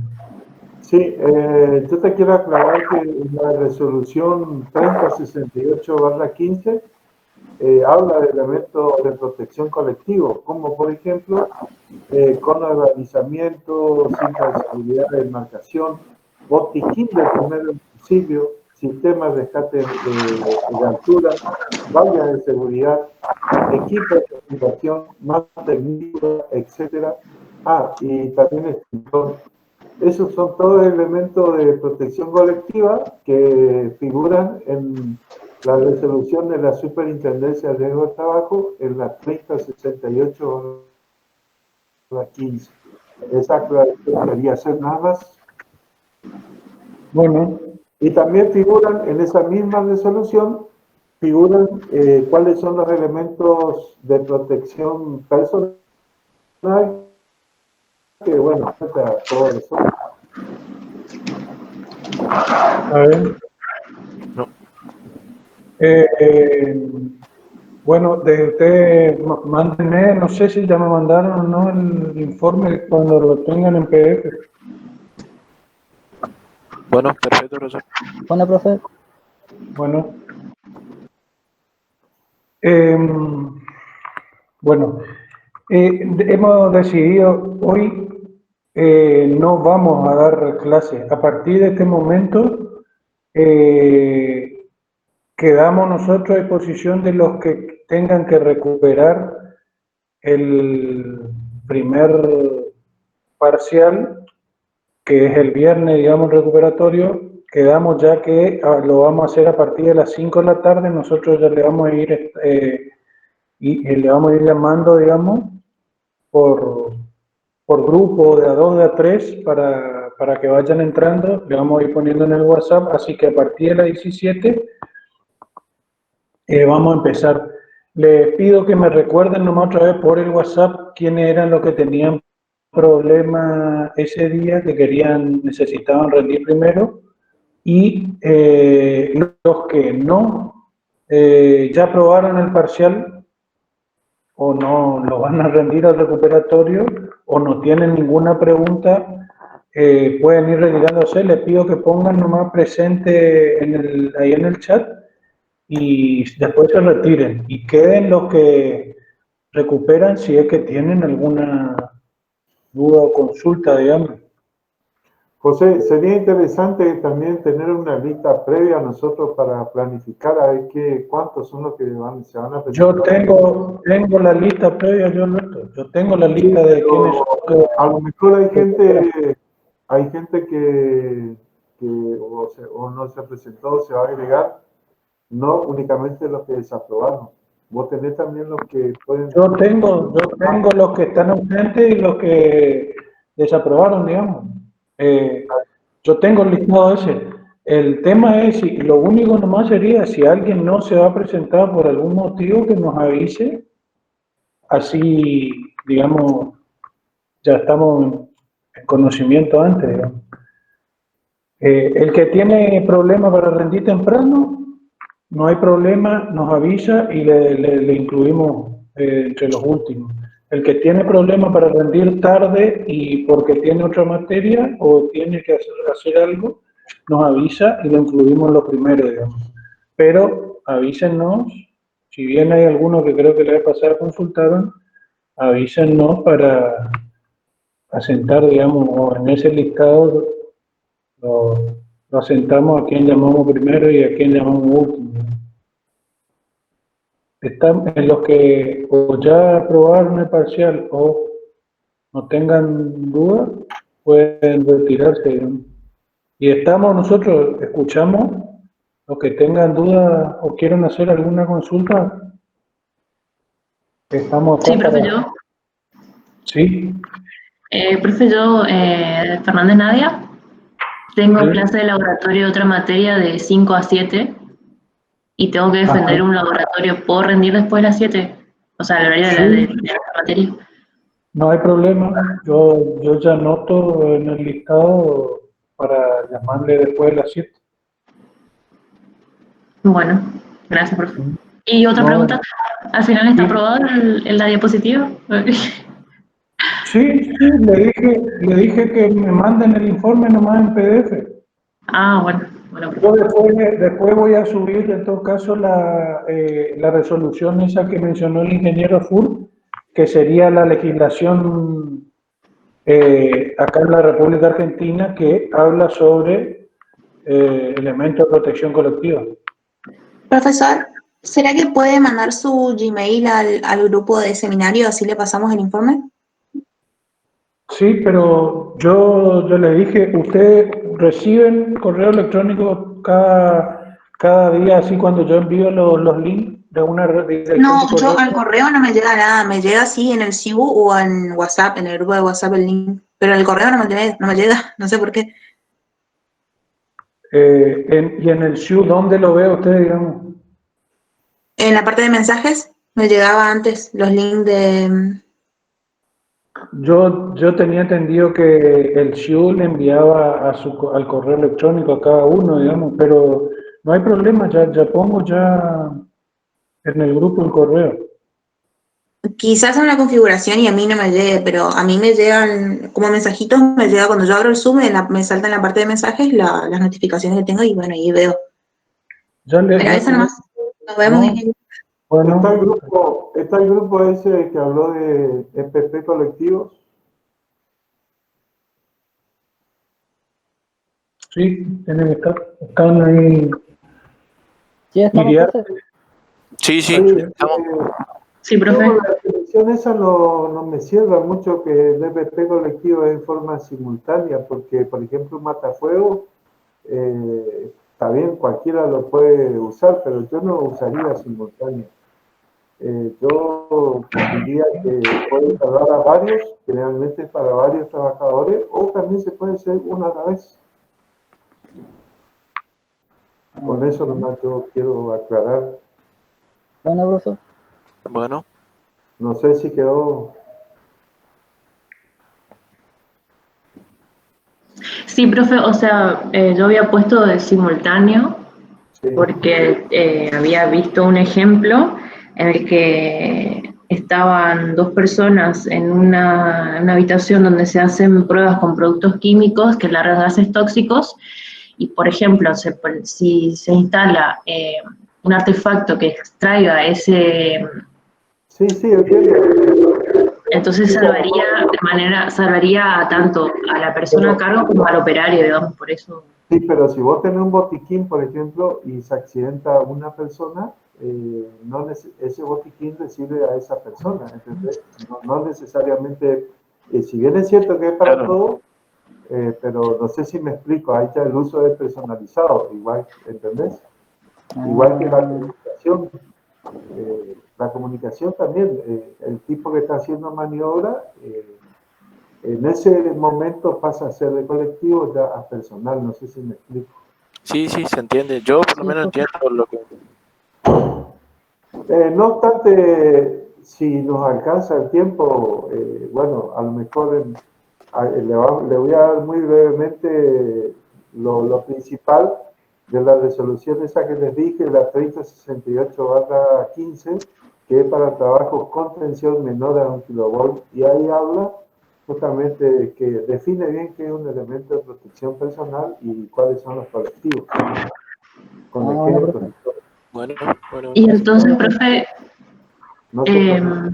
Sí, yo te quiero aclarar que la resolución 3068/15 habla de elementos de protección colectivo, como por ejemplo cono de balizamiento, cinta de seguridad de demarcación, botiquín de primer auxilio, sistemas de rescate de altura, vallas de seguridad, equipos de comunicación, mantenimiento, etcétera. Y también extintor. Esos son todos elementos de protección colectiva que figuran en la resolución de la Superintendencia de Riesgo de Trabajo en la 3068/15. Esa aclaración quería hacer nada más. Bueno. Y también figuran en esa misma resolución, figuran cuáles son los elementos de protección personal, que bueno, afecta todo eso. A ver. No. Bueno, de usted, mándenme, no sé si ya me mandaron o no el informe cuando lo tengan en PDF. Bueno, perfecto, profesor. Bueno, profe. Bueno. Bueno, hemos decidido hoy no vamos a dar clases. A partir de este momento, quedamos nosotros a disposición de los que tengan que recuperar el primer parcial, que es el viernes, digamos, recuperatorio. Quedamos ya que lo vamos a hacer a partir de las 5 de la tarde. Nosotros ya le vamos a ir, le vamos a ir llamando, digamos, por grupo de a 2, de a 3, para que vayan entrando. Le vamos a ir poniendo en el WhatsApp, así que a partir de las 17 vamos a empezar. Les pido que me recuerden nomás otra vez por el WhatsApp quiénes eran los que tenían problemas ese día, que necesitaban rendir primero, y los que no ya aprobaron el parcial o no lo van a rendir al recuperatorio o no tienen ninguna pregunta, pueden ir retirándose. Les pido que pongan nomás presente ahí en el chat y después se retiren y queden los que recuperan si es que tienen alguna duda o consulta, digamos. José, sería interesante también tener una lista previa a nosotros para planificar a ver cuántos son los que se van a presentar. Yo tengo la lista previa, yo tengo la lista de quiénes son. A lo mejor hay gente que o no se presentó, se va a agregar, no únicamente los que desaprobaron. Vos tenés también los que pueden... Yo tengo los que están ausentes y los que desaprobaron, digamos. Yo tengo el listado ese. El tema es, lo único nomás sería, si alguien no se va a presentar por algún motivo, que nos avise. Así, digamos, ya estamos en conocimiento antes, digamos. El que tiene problema para rendir temprano, no hay problema, nos avisa y le incluimos entre los últimos. El que tiene problema para rendir tarde y porque tiene otra materia o tiene que hacer algo, nos avisa y lo incluimos en los primeros, digamos. Pero avísennos, si bien hay alguno que creo que le va a pasar a consultaron, avísennos para asentar, digamos, o en ese listado lo asentamos a quien llamamos primero y a quien llamamos último. Están en los que o ya aprobaron el parcial o no tengan duda, pueden retirarse, digamos. Y nosotros escuchamos los que tengan duda o quieran hacer alguna consulta. Estamos acá. Sí, profe, yo. Sí. Profe, yo, Fernández Nadia, tengo Sí. clase de laboratorio de otra materia de 5 a 7 y tengo que defender un laboratorio. ¿Puedo rendir después de las 7? O sea, el horario de la materia. No hay problema. Yo ya anoto en el listado para llamarle después de las 7. Bueno, gracias, profe. Y otra pregunta, ¿al final está aprobado la diapositiva? Sí, le dije que me manden el informe nomás en PDF. Ah, bueno. Yo después voy a subir, en todo caso, la resolución esa que mencionó el ingeniero Fur, que sería la legislación acá en la República Argentina que habla sobre elementos de protección colectiva. Profesor, ¿será que puede mandar su Gmail al grupo de seminario, así le pasamos el informe? Sí, pero yo le dije, ¿ustedes reciben correo electrónico cada día, así cuando yo envío los links de una dirección? No, yo al correo no me llega nada, me llega así en el CIU o en WhatsApp, en el grupo de WhatsApp el link, pero el correo no me llega, no sé por qué. ¿Y en el SHU dónde lo ve usted, digamos? En la parte de mensajes me llegaba antes los links de... Yo tenía entendido que el SHU le enviaba al correo electrónico a cada uno, digamos, pero no hay problema, ya pongo en el grupo el correo. Quizás en la configuración y a mí no me llegue, pero a mí me llegan como mensajitos, me llega cuando yo abro el Zoom, me salta en la parte de mensajes las notificaciones que tengo y bueno, ahí veo. Pero eso nomás, nos vemos. Bueno, está el grupo ese que habló de EPP colectivos. Sí, tiene que estar. Están ahí. Sí, estamos, Iriarte. profe. Sí, sí, Oye, estamos. Sí, yo profe. con la definición esa no me cierra mucho que el EPP colectivo es en forma simultánea, porque, por ejemplo, un matafuego, está bien, cualquiera lo puede usar, pero yo no usaría simultáneo. Yo diría que puede salvar a varios, generalmente para varios trabajadores, o también se puede hacer una a la vez. Con eso nomás yo quiero aclarar. Bueno, profe. Bueno, No sé si quedó. Sí, profe, o sea, yo había puesto de simultáneo Sí, porque había visto un ejemplo en el que estaban dos personas en una habitación donde se hacen pruebas con productos químicos que largan gases tóxicos y, por ejemplo, si se instala un artefacto que extraiga ese, sí, entiendo. entonces Sí, salvaría tanto a la persona a pero, cargo como al operario, digamos, por eso. sí, pero si vos tenés un botiquín, por ejemplo, y se accidenta una persona, ese botiquín le sirve a esa persona, ¿entendés? No necesariamente, si bien es cierto que es para claro. todo, pero no sé si me explico, ahí ya el uso es personalizado, igual, ¿entendés? Igual que la comunicación también, el tipo que está haciendo maniobra, en ese momento pasa a ser de colectivo ya a personal, no sé si me explico. Sí, sí, se entiende. Yo por lo Sí, menos profe. entiendo lo que... No obstante, si nos alcanza el tiempo, bueno, a lo mejor le voy a dar muy brevemente lo principal de la resolución esa que les dije, la 3068/15, que es para trabajos con tensión menor a 1 kilovolt, y ahí habla justamente que define bien qué es un elemento de protección personal y cuáles son los colectivos, con Bueno, ejemplos. profe. Bueno, bueno. Y entonces, profe, No se preocupe.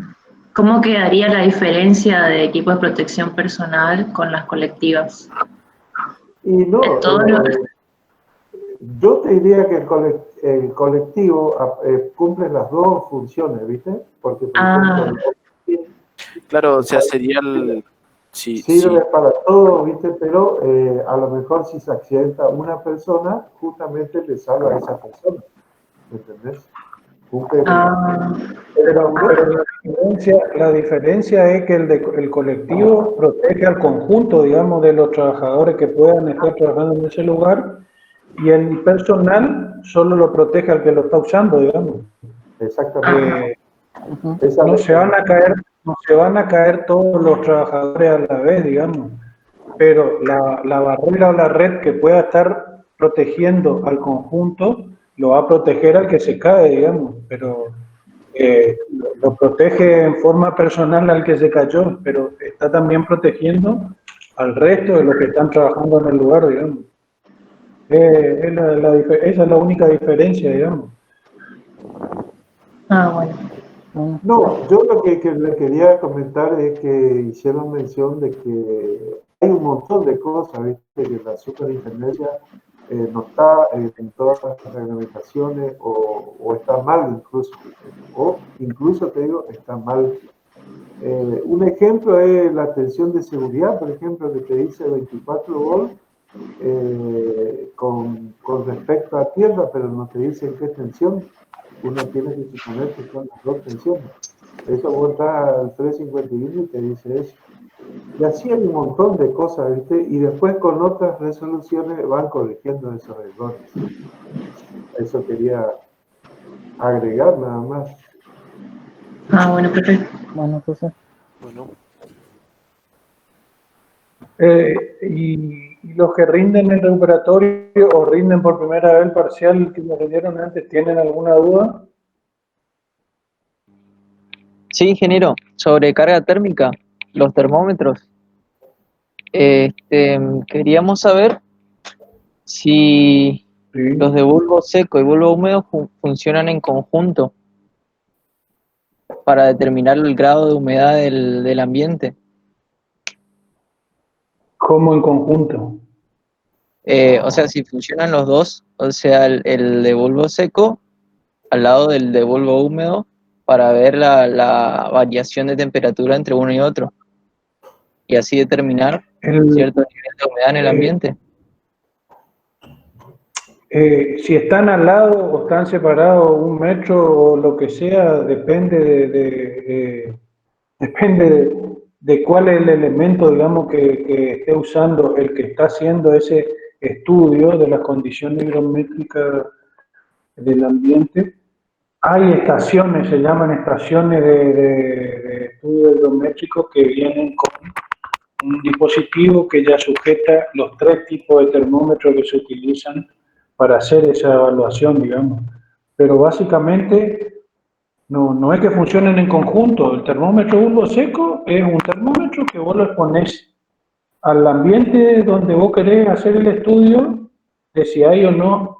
¿cómo quedaría la diferencia de equipo de protección personal con las colectivas? Y no, En todos los... yo te diría que el colectivo cumple las dos funciones, ¿viste? Porque, por ejemplo, Ah, Claro, o el sea, sería colectivo el... Sí, sirve sí, para todo, ¿viste? Pero a lo mejor si se accidenta una persona, justamente le salva a esa persona, ¿entendés? Cumple ah, Pero la diferencia es que el colectivo protege al conjunto, digamos, de los trabajadores que puedan estar trabajando en ese lugar y el personal solo lo protege al que lo está usando, digamos. exactamente. ah, Ujú. Esa es No la se van a diferencia. caer, no se van a caer todos los trabajadores a la vez, digamos, pero la barrera o la red que pueda estar protegiendo al conjunto lo va a proteger al que se cae, digamos, pero lo protege en forma personal al que se cayó, pero está también protegiendo al resto de los que están trabajando en el lugar, digamos. Esa es la única diferencia, digamos. bueno. Bueno, No, yo lo que le quería comentar es que hicieron mención de que hay un montón de cosas, ¿viste? Que la superintendencia no está en todas las reglamentaciones o está mal incluso, o incluso te digo, está mal. Un ejemplo es la tensión de seguridad, por ejemplo, que te dice 24 volt con respecto a tierra, pero no te dice en qué tensión. Uno tiene que suponer que son las dos tensiones. Eso vos entras al 351 y te dice eso. Y así hay un montón de cosas, ¿viste? Y después con otras resoluciones van corrigiendo esos errores. Eso quería agregar nada más. Bueno, perfecto. bueno, profe. bueno. Y los que rinden el recuperatorio o rinden por primera vez el parcial que me rindieron antes, ¿tienen alguna duda? Sí, ingeniero, sobre carga térmica, los termómetros. Queríamos saber si los Sí. de bulbo seco y bulbo húmedo funcionan en conjunto para determinar el grado de humedad del ambiente. ¿Cómo en conjunto? O sea, si funcionan los dos, o sea, el de bulbo seco al lado del de bulbo húmedo para ver la variación de temperatura entre uno y otro y así determinar El, cierto nivel de humedad en el eh, ambiente. si están al lado o están separados 1 metro o lo que sea, depende depende de cuál es el elemento, digamos, que esté usando el que está haciendo ese estudio de las condiciones higrométricas del ambiente. Hay estaciones, se llaman estaciones de estudio hidrométrico que vienen con un dispositivo que ya sujeta los 3 tipos de termómetros que se utilizan para hacer esa evaluación, digamos. Pero básicamente no es que funcionen en conjunto. El termómetro bulbo seco es un termómetro que vos lo exponés al ambiente donde vos querés hacer el estudio de si hay o no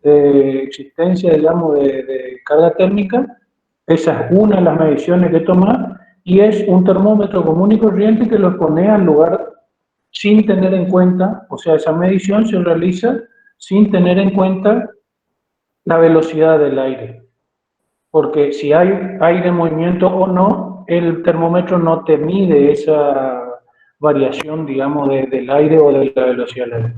existencia, digamos, de carga térmica. Esa es una de las mediciones que tomás y es un termómetro común y corriente que lo exponés al lugar sin tener en cuenta, o sea, esa medición se realiza sin tener en cuenta la velocidad del aire. Porque si hay aire en movimiento o no, el termómetro no te mide esa variación, digamos, del aire o de la velocidad del aire.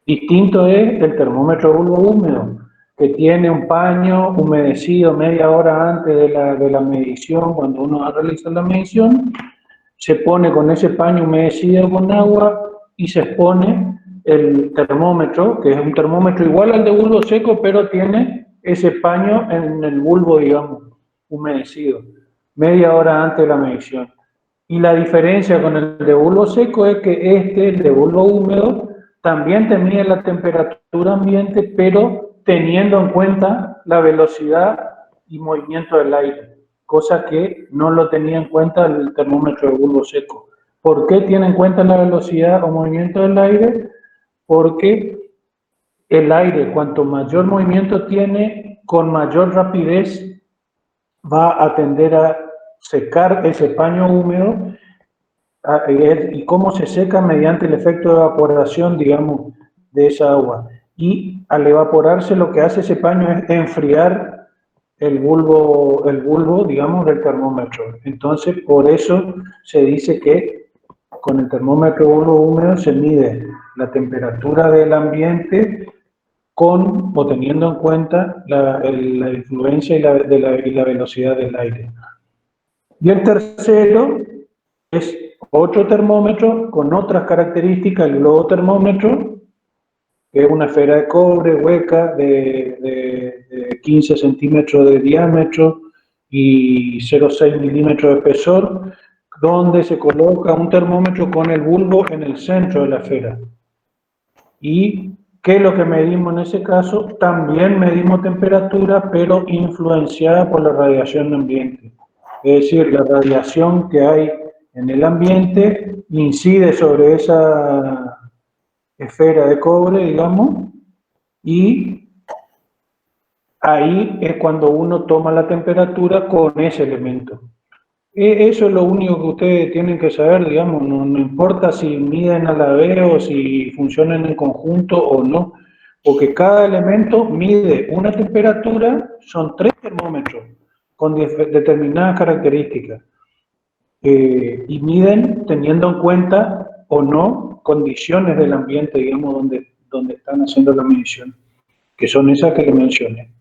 Distinto es el termómetro bulbo húmedo, que tiene un paño humedecido media hora antes de la medición. Cuando uno va a realizar la medición, se pone con ese paño humedecido con agua y se expone el termómetro, que es un termómetro igual al de bulbo seco, pero tiene ese paño en el bulbo, digamos, humedecido, media hora antes de la medición. Y la diferencia con el de bulbo seco es que el de bulbo húmedo, también te mide la temperatura ambiente, pero teniendo en cuenta la velocidad y movimiento del aire, cosa que no lo tenía en cuenta el termómetro de bulbo seco. ¿Por qué tiene en cuenta la velocidad o movimiento del aire? Porque el aire, cuanto mayor movimiento tiene, con mayor rapidez va a tender a secar ese paño húmedo. ¿Y cómo se seca? Mediante el efecto de evaporación, digamos, de esa agua. Y al evaporarse lo que hace ese paño es enfriar el bulbo, digamos, del termómetro. Entonces, por eso se dice que con el termómetro bulbo húmedo se mide la temperatura del ambiente con o teniendo en cuenta la influencia y la velocidad del aire. Y el tercero es otro termómetro con otras características, el globotermómetro, que es una esfera de cobre hueca de 15 centímetros de diámetro y 0,6 milímetros de espesor, donde se coloca un termómetro con el bulbo en el centro de la esfera. ¿Y qué es lo que medimos en ese caso? También medimos temperatura, pero influenciada por la radiación ambiente. Es decir, la radiación que hay en el ambiente incide sobre esa esfera de cobre, digamos, y ahí es cuando uno toma la temperatura con ese elemento. Eso es lo único que ustedes tienen que saber, digamos, no importa si miden a la vez o si funcionan en conjunto o no, porque cada elemento mide una temperatura, son 3 termómetros con determinadas características, y miden teniendo en cuenta o no condiciones del ambiente, digamos, donde están haciendo la medición, que son esas que les mencioné.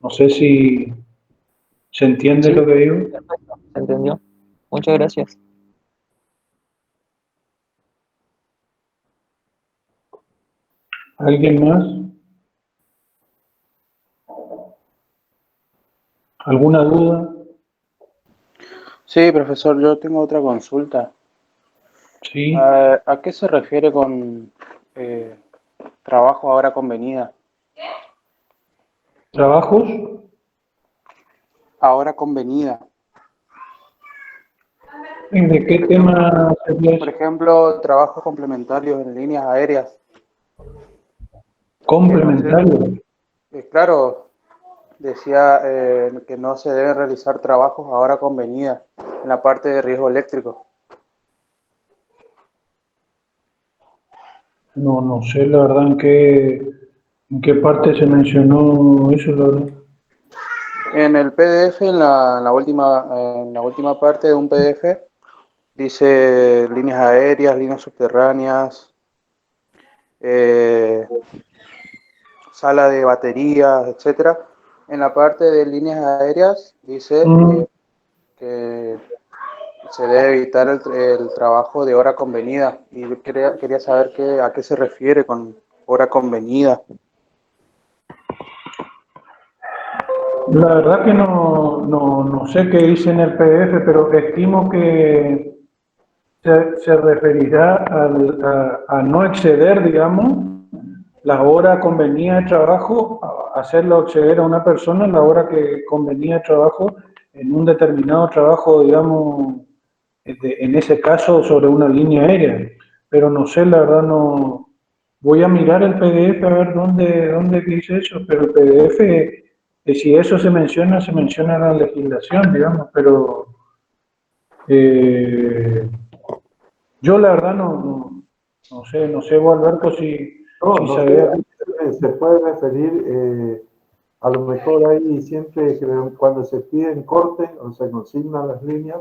No sé si se entiende Sí, lo que digo. perfecto, se entendió. Muchas gracias. ¿Alguien más? ¿Alguna duda? Sí, profesor, yo tengo otra consulta. Sí. ¿A qué se refiere con trabajo ahora convenida? ¿Trabajos? Ahora convenida. ¿De qué tema sería Por eso? ejemplo, trabajos complementarios en líneas aéreas. Complementario. Claro, decía que no se deben realizar trabajos ahora convenida en la parte de riesgo eléctrico. No sé la verdad en qué parte se mencionó eso, la verdad. En el PDF, en la última parte de un PDF, dice líneas aéreas, líneas subterráneas, sala de baterías, etcétera. En la parte de líneas aéreas dice que se debe evitar el trabajo de hora convenida. Y yo quería saber a qué se refiere con hora convenida. La verdad que no sé qué dice en el PDF, pero estimo que se referirá a no exceder, digamos, la hora convenida de trabajo, a hacerlo exceder a una persona la hora que convenía de trabajo en un determinado trabajo, digamos, en ese caso sobre una línea aérea. Pero no sé, la verdad no. Voy a mirar el PDF a ver dónde dice eso, pero el PDF, si eso se menciona en la legislación, digamos, pero yo la verdad no sé, vos, Alberto, si No sabía. sé, se puede referir, a lo mejor ahí siempre que cuando se piden cortes o se consignan las líneas,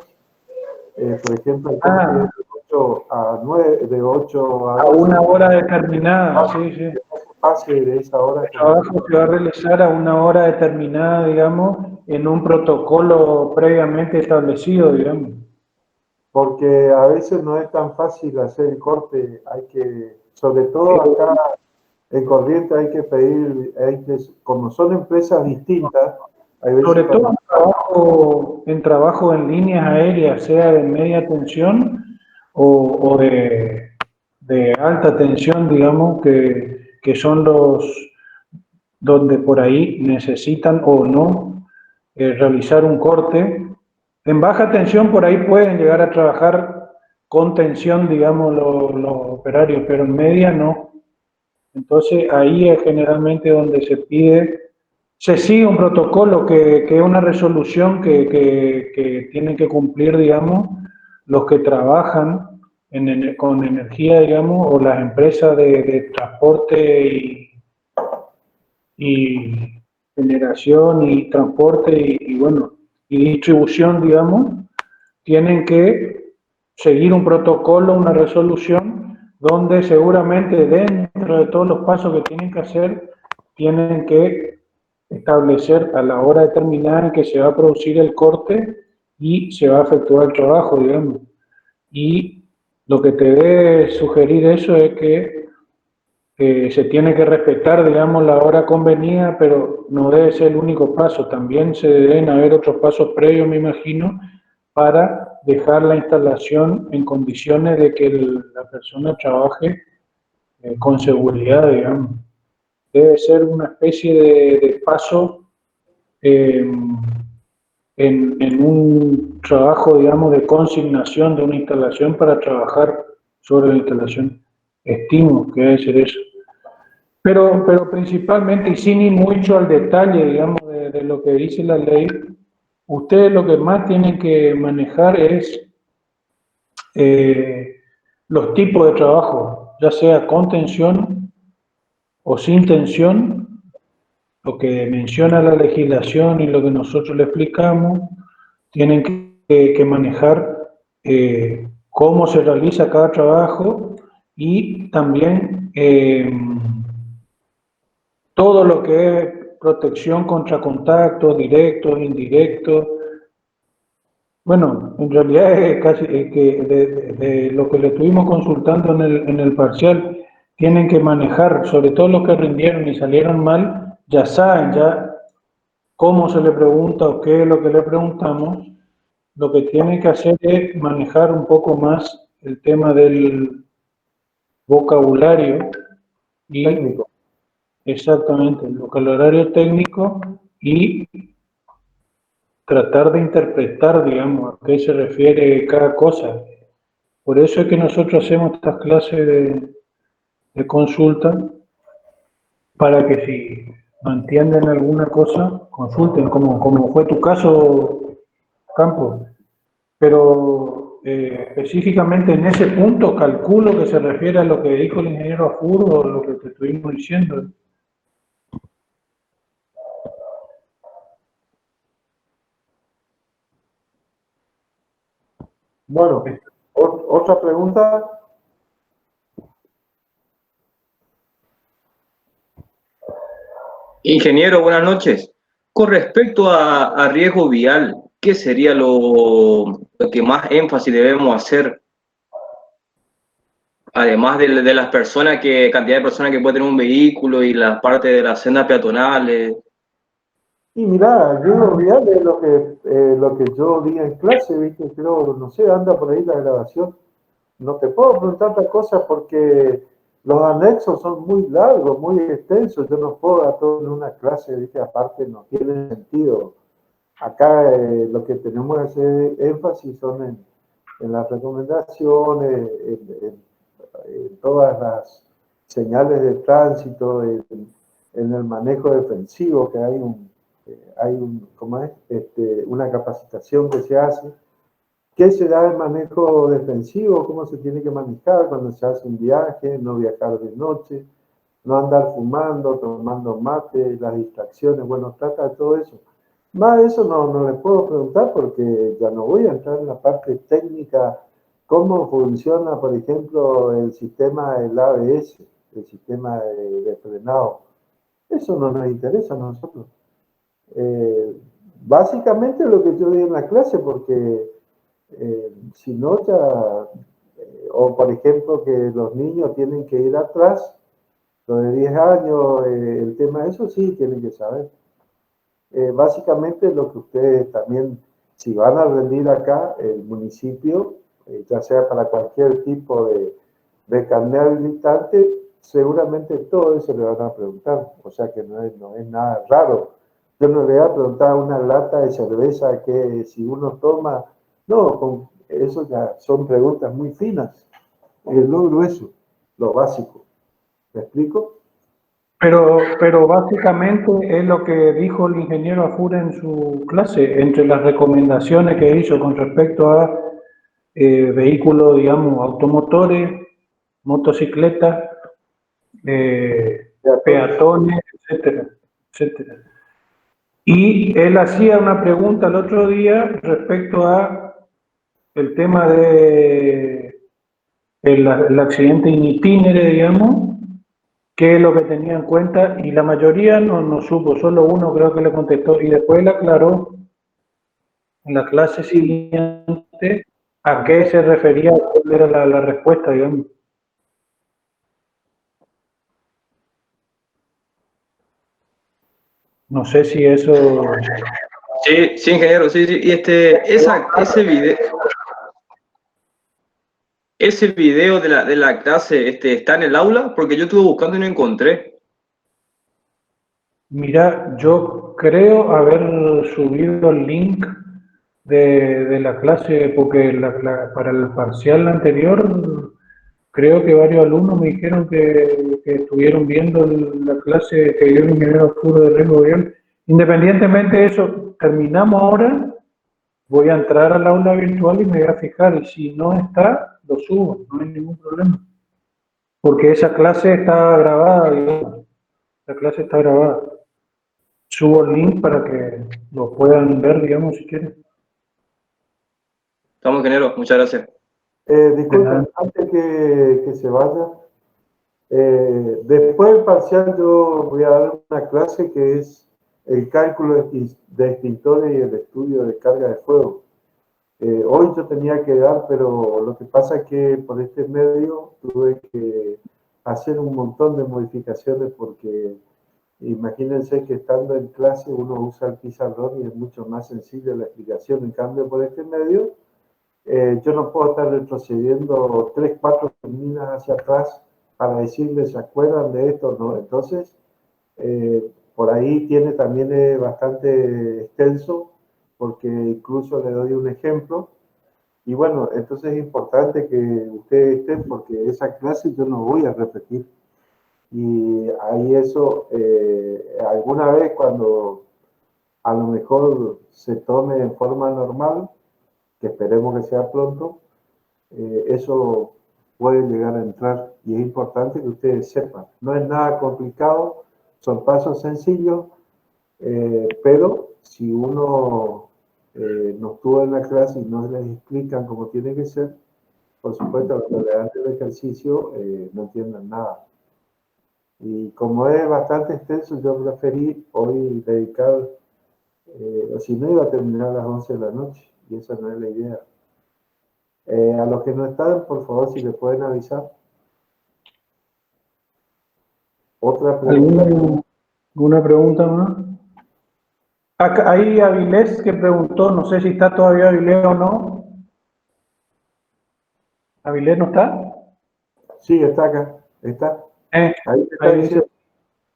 por ejemplo, el corte es de 8 a 9, de 8 a A 12, una hora determinada, sí, sí. pase de esa hora. El trabajo se va a realizar a una hora determinada, digamos, en un protocolo previamente establecido, digamos. Porque a veces no es tan fácil hacer el corte, sobre todo acá en Corrientes como son empresas distintas, hay veces Sobre todo en trabajo en líneas aéreas, sea de media tensión o de alta tensión, digamos, que son los donde por ahí necesitan o no realizar un corte. En baja tensión por ahí pueden llegar a trabajar con tensión, digamos, los operarios, pero en media no. Entonces ahí es generalmente donde se sigue un protocolo que es una resolución que tienen que cumplir, digamos, los que trabajan con energía, digamos, o las empresas de transporte y generación y transporte bueno, y distribución, digamos, tienen que seguir un protocolo, una resolución, donde seguramente dentro de todos los pasos que tienen que hacer, tienen que establecer a la hora determinada en que se va a producir el corte y se va a efectuar el trabajo, digamos. Y lo que te debe sugerir eso es que se tiene que respetar, digamos, la hora convenida, pero no debe ser el único paso. También se deben haber otros pasos previos, me imagino, para dejar la instalación en condiciones de que la persona trabaje con seguridad, digamos. Debe ser una especie de paso eh, en un trabajo, digamos, de consignación de una instalación para trabajar sobre la instalación. Estimo que debe ser eso. Pero principalmente, y sin ir mucho al detalle, digamos, de lo que dice la ley, ustedes lo que más tienen que manejar es los tipos de trabajo, ya sea con tensión o sin tensión, lo que menciona la legislación y lo que nosotros le explicamos, tienen que manejar cómo se realiza cada trabajo y también todo lo que es protección contra contactos directos, indirectos. Bueno, en realidad es casi que de lo que le estuvimos consultando en el parcial, tienen que manejar, sobre todo los que rindieron y salieron mal, ya saben ya cómo se le pregunta o qué es lo que le preguntamos. Lo que tienen que hacer es manejar un poco más el tema del vocabulario y técnico. exactamente el vocabulario técnico y tratar de interpretar, digamos, a qué se refiere cada cosa. Por eso es que nosotros hacemos estas clases de consulta, para que si no entienden alguna cosa, consulten, como fue tu caso, Campos. Pero específicamente en ese punto, calculo que se refiere a lo que dijo el ingeniero Afur o lo que te estuvimos diciendo. Bueno, otra pregunta. Ingeniero, buenas noches. Con respecto a riesgo vial, ¿qué sería lo que más énfasis debemos hacer? Además de las personas cantidad de personas que puede tener un vehículo y la parte de las sendas peatonales. Y mirá, yo vial lo que yo di en clase, ¿viste? Creo, no sé, anda por ahí la grabación. No te puedo preguntar otra cosa porque los anexos son muy largos, muy extensos. Yo no puedo dar todo en una clase, ¿viste? Aparte no tiene sentido. Acá lo que tenemos que hacer énfasis son en las recomendaciones, en todas las señales de tránsito, en el manejo defensivo, que ¿cómo es? Una capacitación que se hace. ¿Qué será el manejo defensivo? ¿Cómo se tiene que manejar cuando se hace un viaje? No viajar de noche, no andar fumando, tomando mate, las distracciones. Bueno, trata de todo eso. Más de eso no le puedo preguntar porque ya no voy a entrar en la parte técnica, cómo funciona, por ejemplo, el sistema del ABS, el sistema de frenado. Eso no nos interesa a nosotros. Básicamente lo que yo di en la clase, porque si no ya, o por ejemplo que los niños tienen que ir atrás, los de 10 años, el tema de eso sí tienen que saber. Básicamente lo que ustedes también, si van a rendir acá, el municipio, ya sea para cualquier tipo de carnet habilitante, seguramente todo eso le van a preguntar, o sea que no es nada raro. Yo no le voy a preguntar una lata de cerveza que si uno toma, no, eso ya son preguntas muy finas, lo grueso, lo básico. ¿Me explico? Pero básicamente es lo que dijo el ingeniero Afura en su clase, entre las recomendaciones que hizo con respecto a vehículos, digamos, automotores, motocicletas, peatones, etcétera, etcétera. Y él hacía una pregunta el otro día respecto a el tema de el accidente in itinere, digamos, qué es lo que tenía en cuenta, y la mayoría no supo, solo uno creo que le contestó, y después le aclaró en la clase siguiente a qué se refería, cuál era la respuesta, digamos. No sé si eso... Sí, sí, ingeniero, sí, sí. Y ese video de la clase está en el aula, porque yo estuve buscando y no encontré. Mira, yo creo haber subido el link de la clase, porque para el parcial anterior, creo que varios alumnos me dijeron que estuvieron viendo la clase que dio el ingeniero Arturo de Riesgo Vial. Independientemente de eso, terminamos ahora, voy a entrar al aula virtual y me voy a fijar, y si no está, lo subo, no hay ningún problema. Porque esa clase está grabada, digamos, la clase está grabada. Subo el link para que lo puedan ver, digamos, si quieren. Estamos, ingeniero, muchas gracias. Disculpen, antes que se vaya, después del parcial yo voy a dar una clase que es el cálculo de extintores y el estudio de carga de fuego. Hoy yo tenía que dar, pero lo que pasa es que por este medio tuve que hacer un montón de modificaciones porque imagínense que estando en clase uno usa el pizarrón y es mucho más sencilla la explicación. En cambio, por este medio, yo no puedo estar retrocediendo 3, 4 terminas hacia atrás para decirles, ¿se acuerdan de esto? ¿No? Entonces, por ahí tiene también bastante extenso, porque incluso le doy un ejemplo. Y bueno, entonces es importante que ustedes estén, porque esa clase yo no voy a repetir. Y ahí eso, alguna vez cuando a lo mejor se tome en forma normal, que esperemos que sea pronto, eso puede llegar a entrar y es importante que ustedes sepan. No es nada complicado, son pasos sencillos, pero si uno no estuvo en la clase y no les explican cómo tiene que ser, por supuesto, cuando le dan el ejercicio no entienden nada. Y como es bastante extenso, yo preferí hoy dedicar, o si no iba a terminar a las 11 de la noche, y esa no es la idea. A los que no están, por favor, si le pueden avisar. Otra pregunta. ¿Alguna pregunta más? Acá, hay Avilés que preguntó, no sé si está todavía Avilés o no. ¿Avilés no está? Sí, está acá, está. Ahí está Ahí dice, diciendo.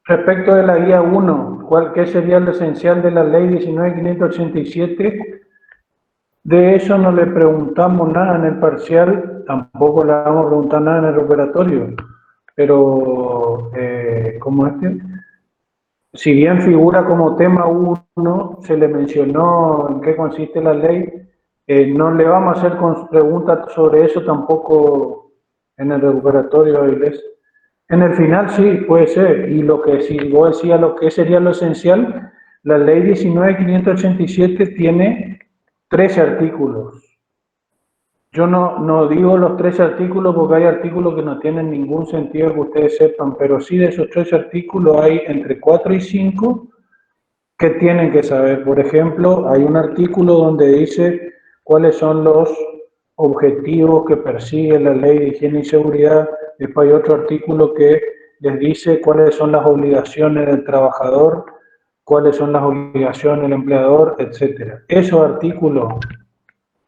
respecto de la guía 1, ¿qué sería lo esencial de la ley 19.587? De eso no le preguntamos nada en el parcial, tampoco le vamos a preguntar nada en el operatorio, pero como si bien figura como tema 1, se le mencionó en qué consiste la ley, no le vamos a hacer preguntas sobre eso tampoco en el recuperatorio, Avilés. En el final sí, puede ser, y lo que si vos decías lo que sería lo esencial, la ley 19.587 tiene 13 artículos. Yo no digo los 13 artículos porque hay artículos que no tienen ningún sentido que ustedes sepan, pero sí de esos 13 artículos hay entre 4 y 5 que tienen que saber. Por ejemplo, hay un artículo donde dice cuáles son los objetivos que persigue la ley de higiene y seguridad. Después hay otro artículo que les dice cuáles son las obligaciones del trabajador, cuáles son las obligaciones del empleador, etc. Esos artículos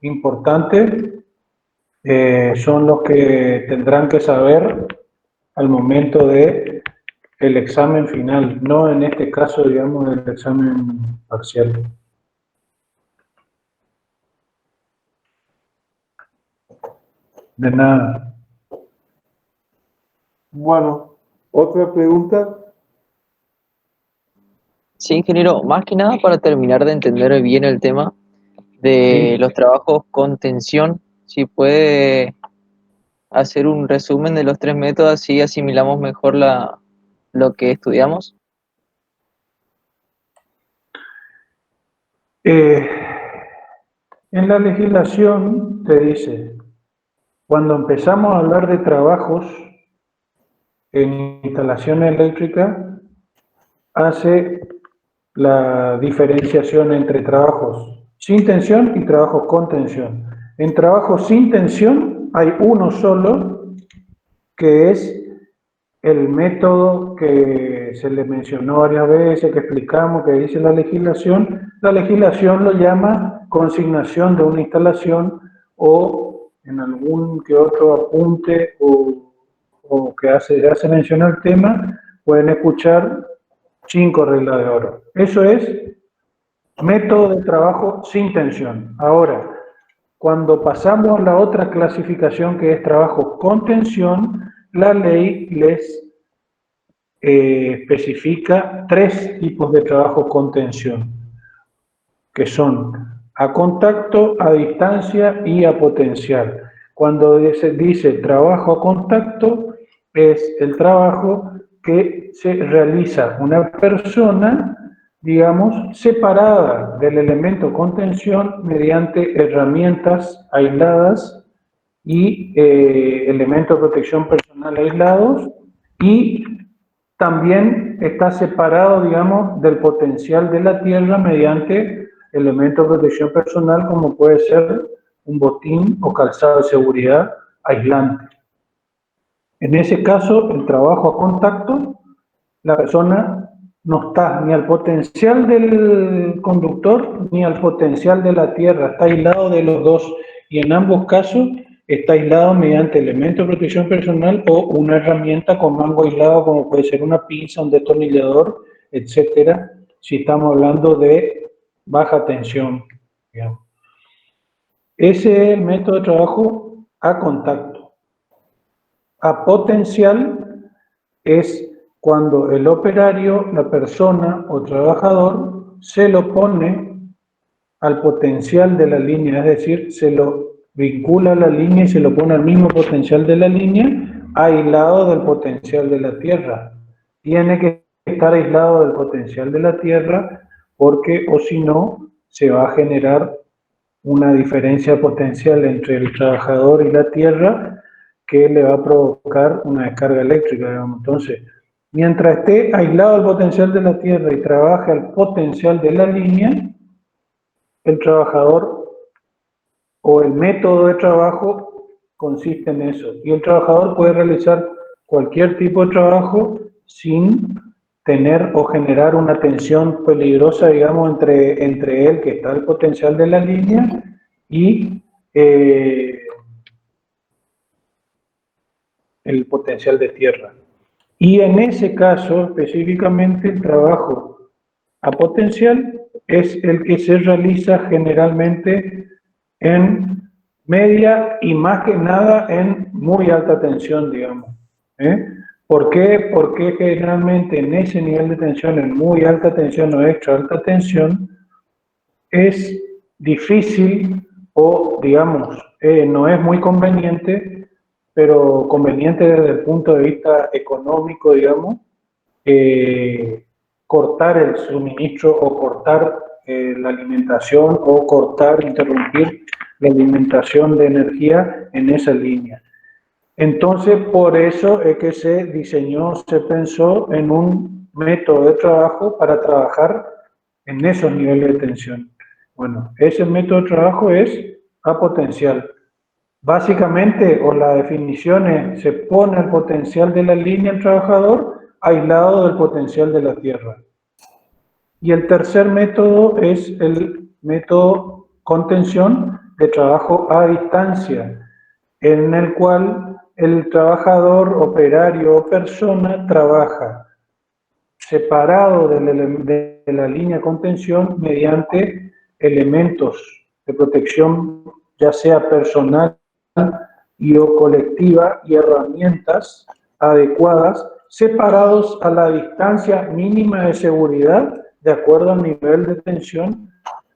importantes son los que tendrán que saber al momento de el examen final, no en este caso, digamos, el examen parcial. De nada. Bueno, otra pregunta. Sí, ingeniero, más que nada para terminar de entender bien el tema de los trabajos con tensión, si puede hacer un resumen de los 3 métodos, así asimilamos mejor lo que estudiamos. En la legislación te dice, cuando empezamos a hablar de trabajos en instalaciones eléctricas, hace la diferenciación entre trabajos sin tensión y trabajos con tensión. En trabajos sin tensión hay uno solo, que es el método que se le mencionó varias veces, que explicamos, que dice la legislación lo llama consignación de una instalación o en algún que otro apunte o que hace mención al tema, pueden escuchar 5 reglas de oro. Eso es método de trabajo sin tensión. Ahora, cuando pasamos a la otra clasificación que es trabajo con tensión, la ley les especifica 3 tipos de trabajo con tensión, que son a contacto, a distancia y a potencial. Cuando dice trabajo a contacto, es el trabajo que se realiza una persona, digamos, separada del elemento con tensión mediante herramientas aisladas y elementos de protección personal aislados, y también está separado, digamos, del potencial de la tierra mediante elementos de protección personal como puede ser un botín o calzado de seguridad aislante. En ese caso, el trabajo a contacto, la persona no está ni al potencial del conductor ni al potencial de la tierra, está aislado de los dos, y en ambos casos está aislado mediante elementos de protección personal o una herramienta con mango aislado como puede ser una pinza, un destornillador, etcétera, si estamos hablando de baja tensión, digamos. Ese es el método de trabajo a contacto. A potencial es cuando el operario, la persona o trabajador se lo pone al potencial de la línea, es decir, se lo vincula la línea y se lo pone al mismo potencial de la línea, aislado del potencial de la Tierra. Tiene que estar aislado del potencial de la Tierra porque, o si no, se va a generar una diferencia potencial entre el trabajador y la Tierra que le va a provocar una descarga eléctrica, digamos. Entonces, mientras esté aislado el potencial de la Tierra y trabaje al potencial de la línea, el trabajador o el método de trabajo consiste en eso. Y el trabajador puede realizar cualquier tipo de trabajo sin tener o generar una tensión peligrosa, digamos, entre él, que está el potencial de la línea, y el potencial de tierra. Y en ese caso, específicamente, el trabajo a potencial es el que se realiza generalmente en media y más que nada en muy alta tensión, digamos. ¿Por qué? Porque generalmente en ese nivel de tensión, en muy alta tensión o extra alta tensión, es difícil o, digamos, no es muy conveniente, pero conveniente desde el punto de vista económico, digamos, cortar el suministro o cortar la alimentación o cortar, interrumpir la alimentación de energía en esa línea. Entonces, por eso es que se diseñó, se pensó en un método de trabajo para trabajar en esos niveles de tensión. Bueno, ese método de trabajo es a potencial. Básicamente, o la definición es, se pone el potencial de la línea al trabajador aislado del potencial de la Tierra. Y el tercer método es el método con tensión de trabajo a distancia, en el cual el trabajador, operario o persona trabaja separado de la línea con tensión mediante elementos de protección, ya sea personal y o colectiva, y herramientas adecuadas, separados a la distancia mínima de seguridad de acuerdo al nivel de tensión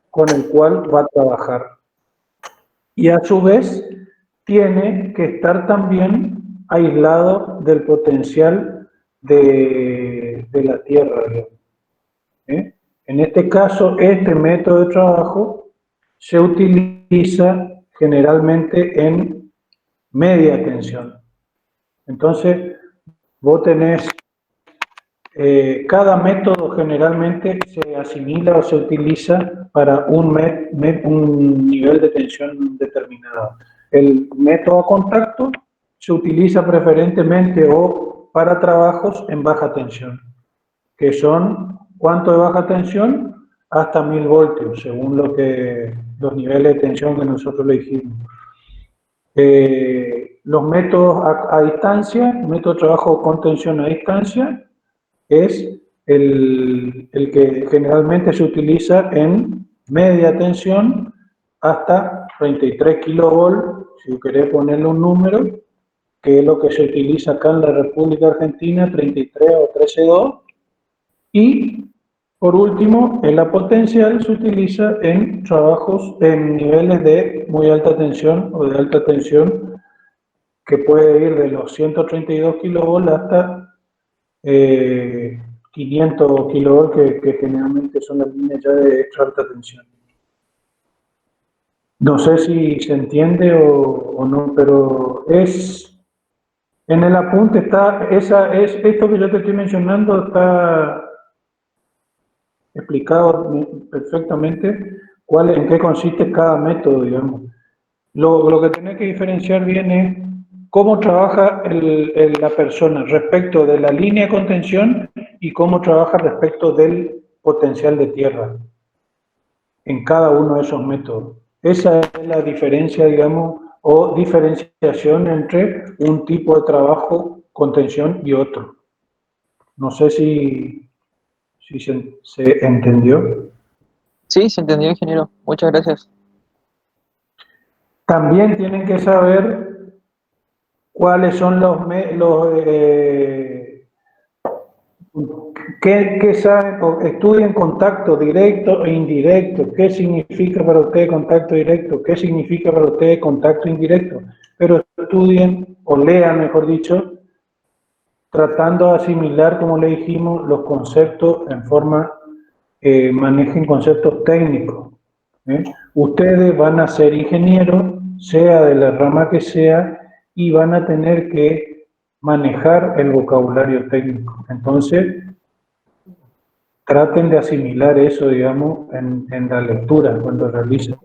con el cual va a trabajar. Y a su vez tiene que estar también aislado del potencial de la Tierra. En este caso, este método de trabajo se utiliza generalmente en media tensión. Entonces, vos tenés, cada método generalmente se asimila o se utiliza para un nivel de tensión determinado. El método a contacto se utiliza preferentemente o para trabajos en baja tensión, que son, ¿cuánto de baja tensión? Hasta 1000 voltios, según los niveles de tensión que nosotros le dijimos. Los métodos a distancia, el método de trabajo con tensión a distancia, es el que generalmente se utiliza en media tensión hasta 33 kilovolts, si querés ponerle un número, que es lo que se utiliza acá en la República Argentina, 33 o 13.2. Y por último, en la potencial se utiliza en trabajos en niveles de muy alta tensión o de alta tensión, que puede ir de los 132 kilovolts hasta 500 kilovolts, que generalmente son las líneas ya de extra alta tensión. No sé si se entiende o no, pero en el apunte está, esto que yo te estoy mencionando está explicado perfectamente en qué consiste cada método, digamos. Lo que tenés que diferenciar bien es cómo trabaja la persona respecto de la línea de contención y cómo trabaja respecto del potencial de tierra en cada uno de esos métodos. Esa es la diferencia, digamos, o diferenciación entre un tipo de trabajo con tensión y otro. No sé si se entendió. Sí, se entendió, ingeniero. Muchas gracias. También tienen que saber cuáles son ¿Qué saben o estudian contacto directo e indirecto? ¿Qué significa para ustedes contacto directo? ¿Qué significa para ustedes contacto indirecto? Pero estudien o lean, mejor dicho, tratando de asimilar, como le dijimos, los conceptos en forma, manejen conceptos técnicos. Ustedes van a ser ingenieros, sea de la rama que sea, y van a tener que manejar el vocabulario técnico. Entonces, traten de asimilar eso, digamos, en la lectura, cuando realicen.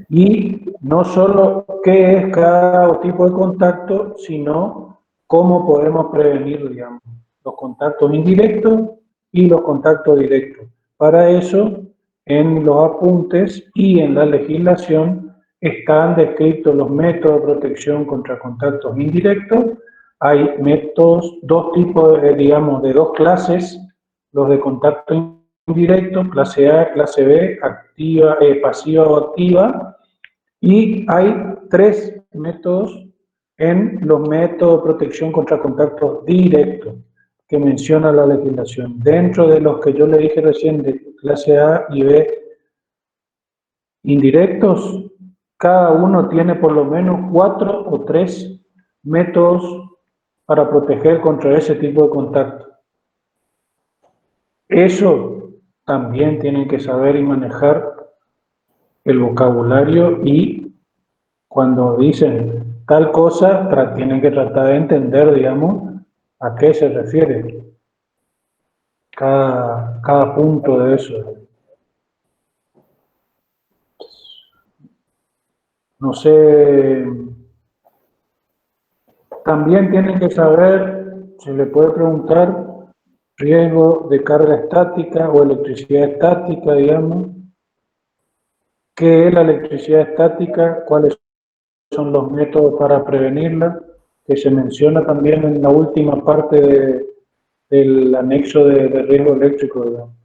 Y no solo qué es cada tipo de contacto, sino cómo podemos prevenir, digamos, los contactos indirectos y los contactos directos. Para eso, en los apuntes y en la legislación están descritos los métodos de protección contra contactos indirectos. Hay métodos, dos tipos, digamos, de dos clases, los de contacto indirecto, clase A, clase B, activa, pasiva o activa, y hay 3 métodos en los métodos de protección contra contactos directos que menciona la legislación. Dentro de los que yo le dije recién de clase A y B indirectos, cada uno tiene por lo menos 4 o 3 métodos para proteger contra ese tipo de contacto. Eso también tienen que saber y manejar el vocabulario, y cuando dicen tal cosa, tienen que tratar de entender, digamos, a qué se refiere cada punto de eso. No sé, también tienen que saber, se le puede preguntar, riesgo de carga estática o electricidad estática, digamos. ¿Qué es la electricidad estática? ¿Cuáles son los métodos para prevenirla? Que se menciona también en la última parte del anexo de riesgo eléctrico, digamos.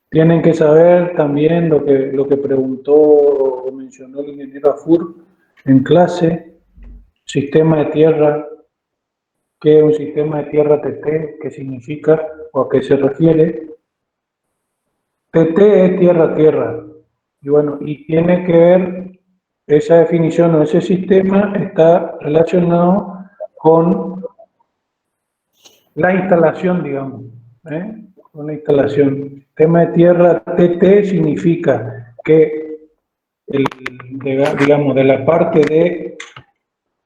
Tienen que saber también lo que preguntó o mencionó el ingeniero Afur en clase, sistema de tierra. ¿Qué es un sistema de tierra TT? ¿Qué significa o a qué se refiere? TT es tierra-tierra. Y bueno, y tiene que ver, esa definición o ese sistema está relacionado con la instalación, digamos, con la instalación. Sistema de tierra TT significa que, digamos, de la parte de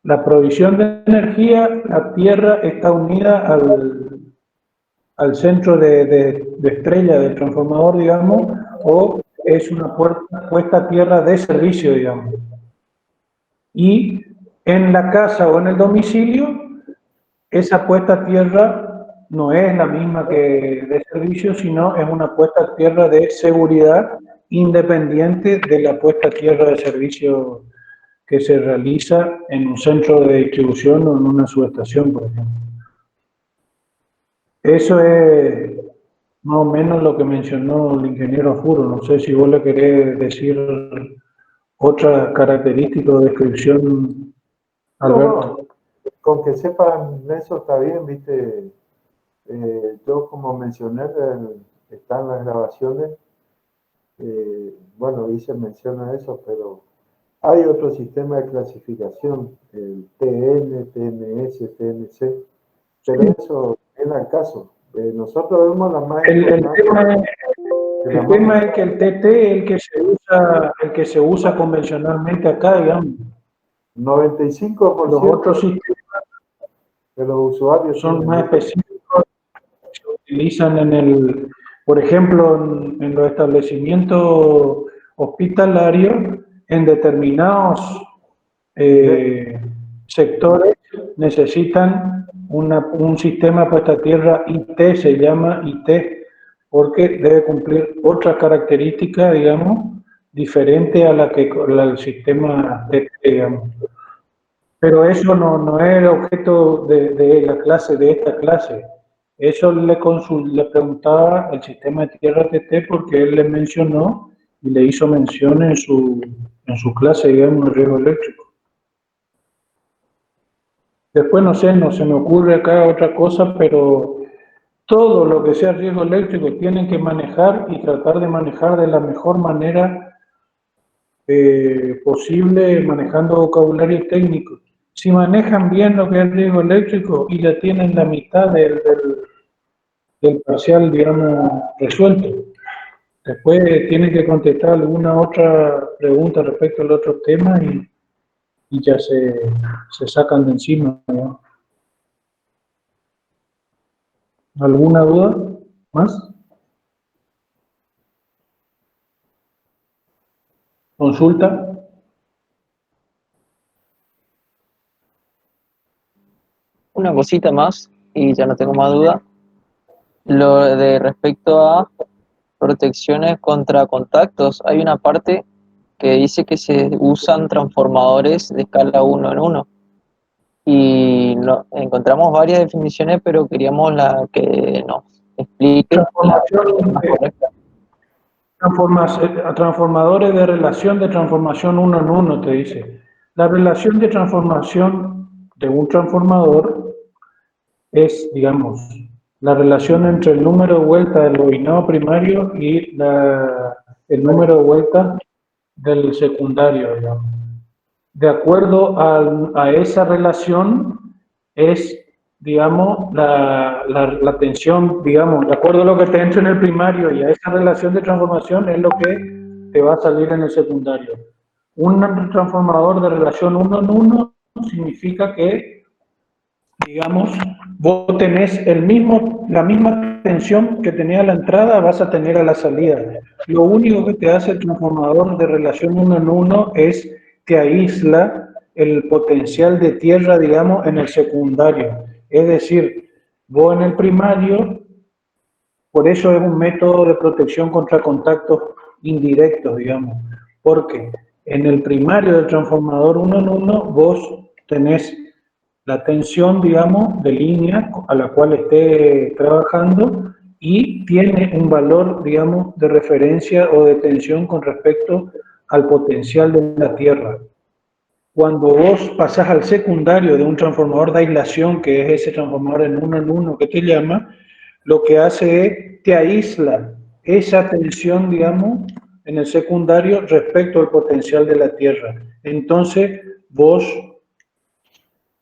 la provisión de energía, la tierra está unida al centro de estrella del transformador, digamos, o es una puesta a tierra de servicio, digamos. Y en la casa o en el domicilio, esa puesta a tierra no es la misma que de servicio, sino es una puesta a tierra de seguridad independiente de la puesta a tierra de servicio que se realiza en un centro de distribución o en una subestación, por ejemplo. Eso es más o menos lo que mencionó el ingeniero Afuro. No sé si vos le querés decir otra característica o descripción, Alberto. No, con que sepan eso está bien, viste. Yo, como mencioné, están las grabaciones. Bueno, hice mención a eso, pero hay otro sistema de clasificación, el TN, TNS, TNC, pero eso es al caso. Nosotros vemos la más El tema es que el TT es el que se usa convencionalmente acá, digamos. 95% los otros sistemas de los usuarios son más específicos, se utilizan por ejemplo, en los establecimientos hospitalarios, en determinados sectores necesitan un sistema puesta a tierra IT, se llama IT, porque debe cumplir otras características, digamos, diferente a la que el sistema TT, digamos. Pero eso no es el objeto de la clase, de esta clase. Eso le preguntaba el sistema de tierra TT porque él le mencionó y le hizo mención en su clase, digamos, de riesgo eléctrico. Después no sé, no se me ocurre acá otra cosa, pero todo lo que sea riesgo eléctrico tienen que manejar y tratar de manejar de la mejor manera posible, manejando vocabulario técnico. Si manejan bien lo que es riesgo eléctrico y ya tienen la mitad del parcial, digamos, resuelto, después tienen que contestar alguna otra pregunta respecto al otro tema y ya se sacan de encima, ¿no? ¿Alguna duda más? ¿Consulta? Una cosita más, y ya no tengo más duda. Lo de respecto a protecciones contra contactos, hay una parte que dice que se usan transformadores de escala 1 en 1. Y encontramos varias definiciones, pero queríamos la que nos explique la más correcta. Transformadores de relación de transformación 1 en 1, te dice. La relación de transformación de un transformador es, digamos, la relación entre el número de vueltas del bobinado primario y el número de vueltas del secundario, digamos. De acuerdo a esa relación es, digamos, la tensión, digamos, de acuerdo a lo que te entra en el primario y a esa relación de transformación es lo que te va a salir en el secundario. Un transformador de relación 1 en 1 significa que, digamos, vos tenés la misma tensión que tenía a la entrada, vas a tener a la salida. Lo único que te hace el transformador de relación 1 en 1 es que aísla el potencial de tierra, digamos, en el secundario. Es decir, vos en el primario, por eso es un método de protección contra contactos indirectos, digamos, porque en el primario del transformador 1 en 1 vos tenés la tensión, digamos, de línea a la cual esté trabajando y tiene un valor, digamos, de referencia o de tensión con respecto al potencial de la tierra. Cuando vos pasás al secundario de un transformador de aislación, que es ese transformador en 1 en 1 que te llama, lo que hace es te aísla esa tensión, digamos, en el secundario respecto al potencial de la tierra. Entonces, vos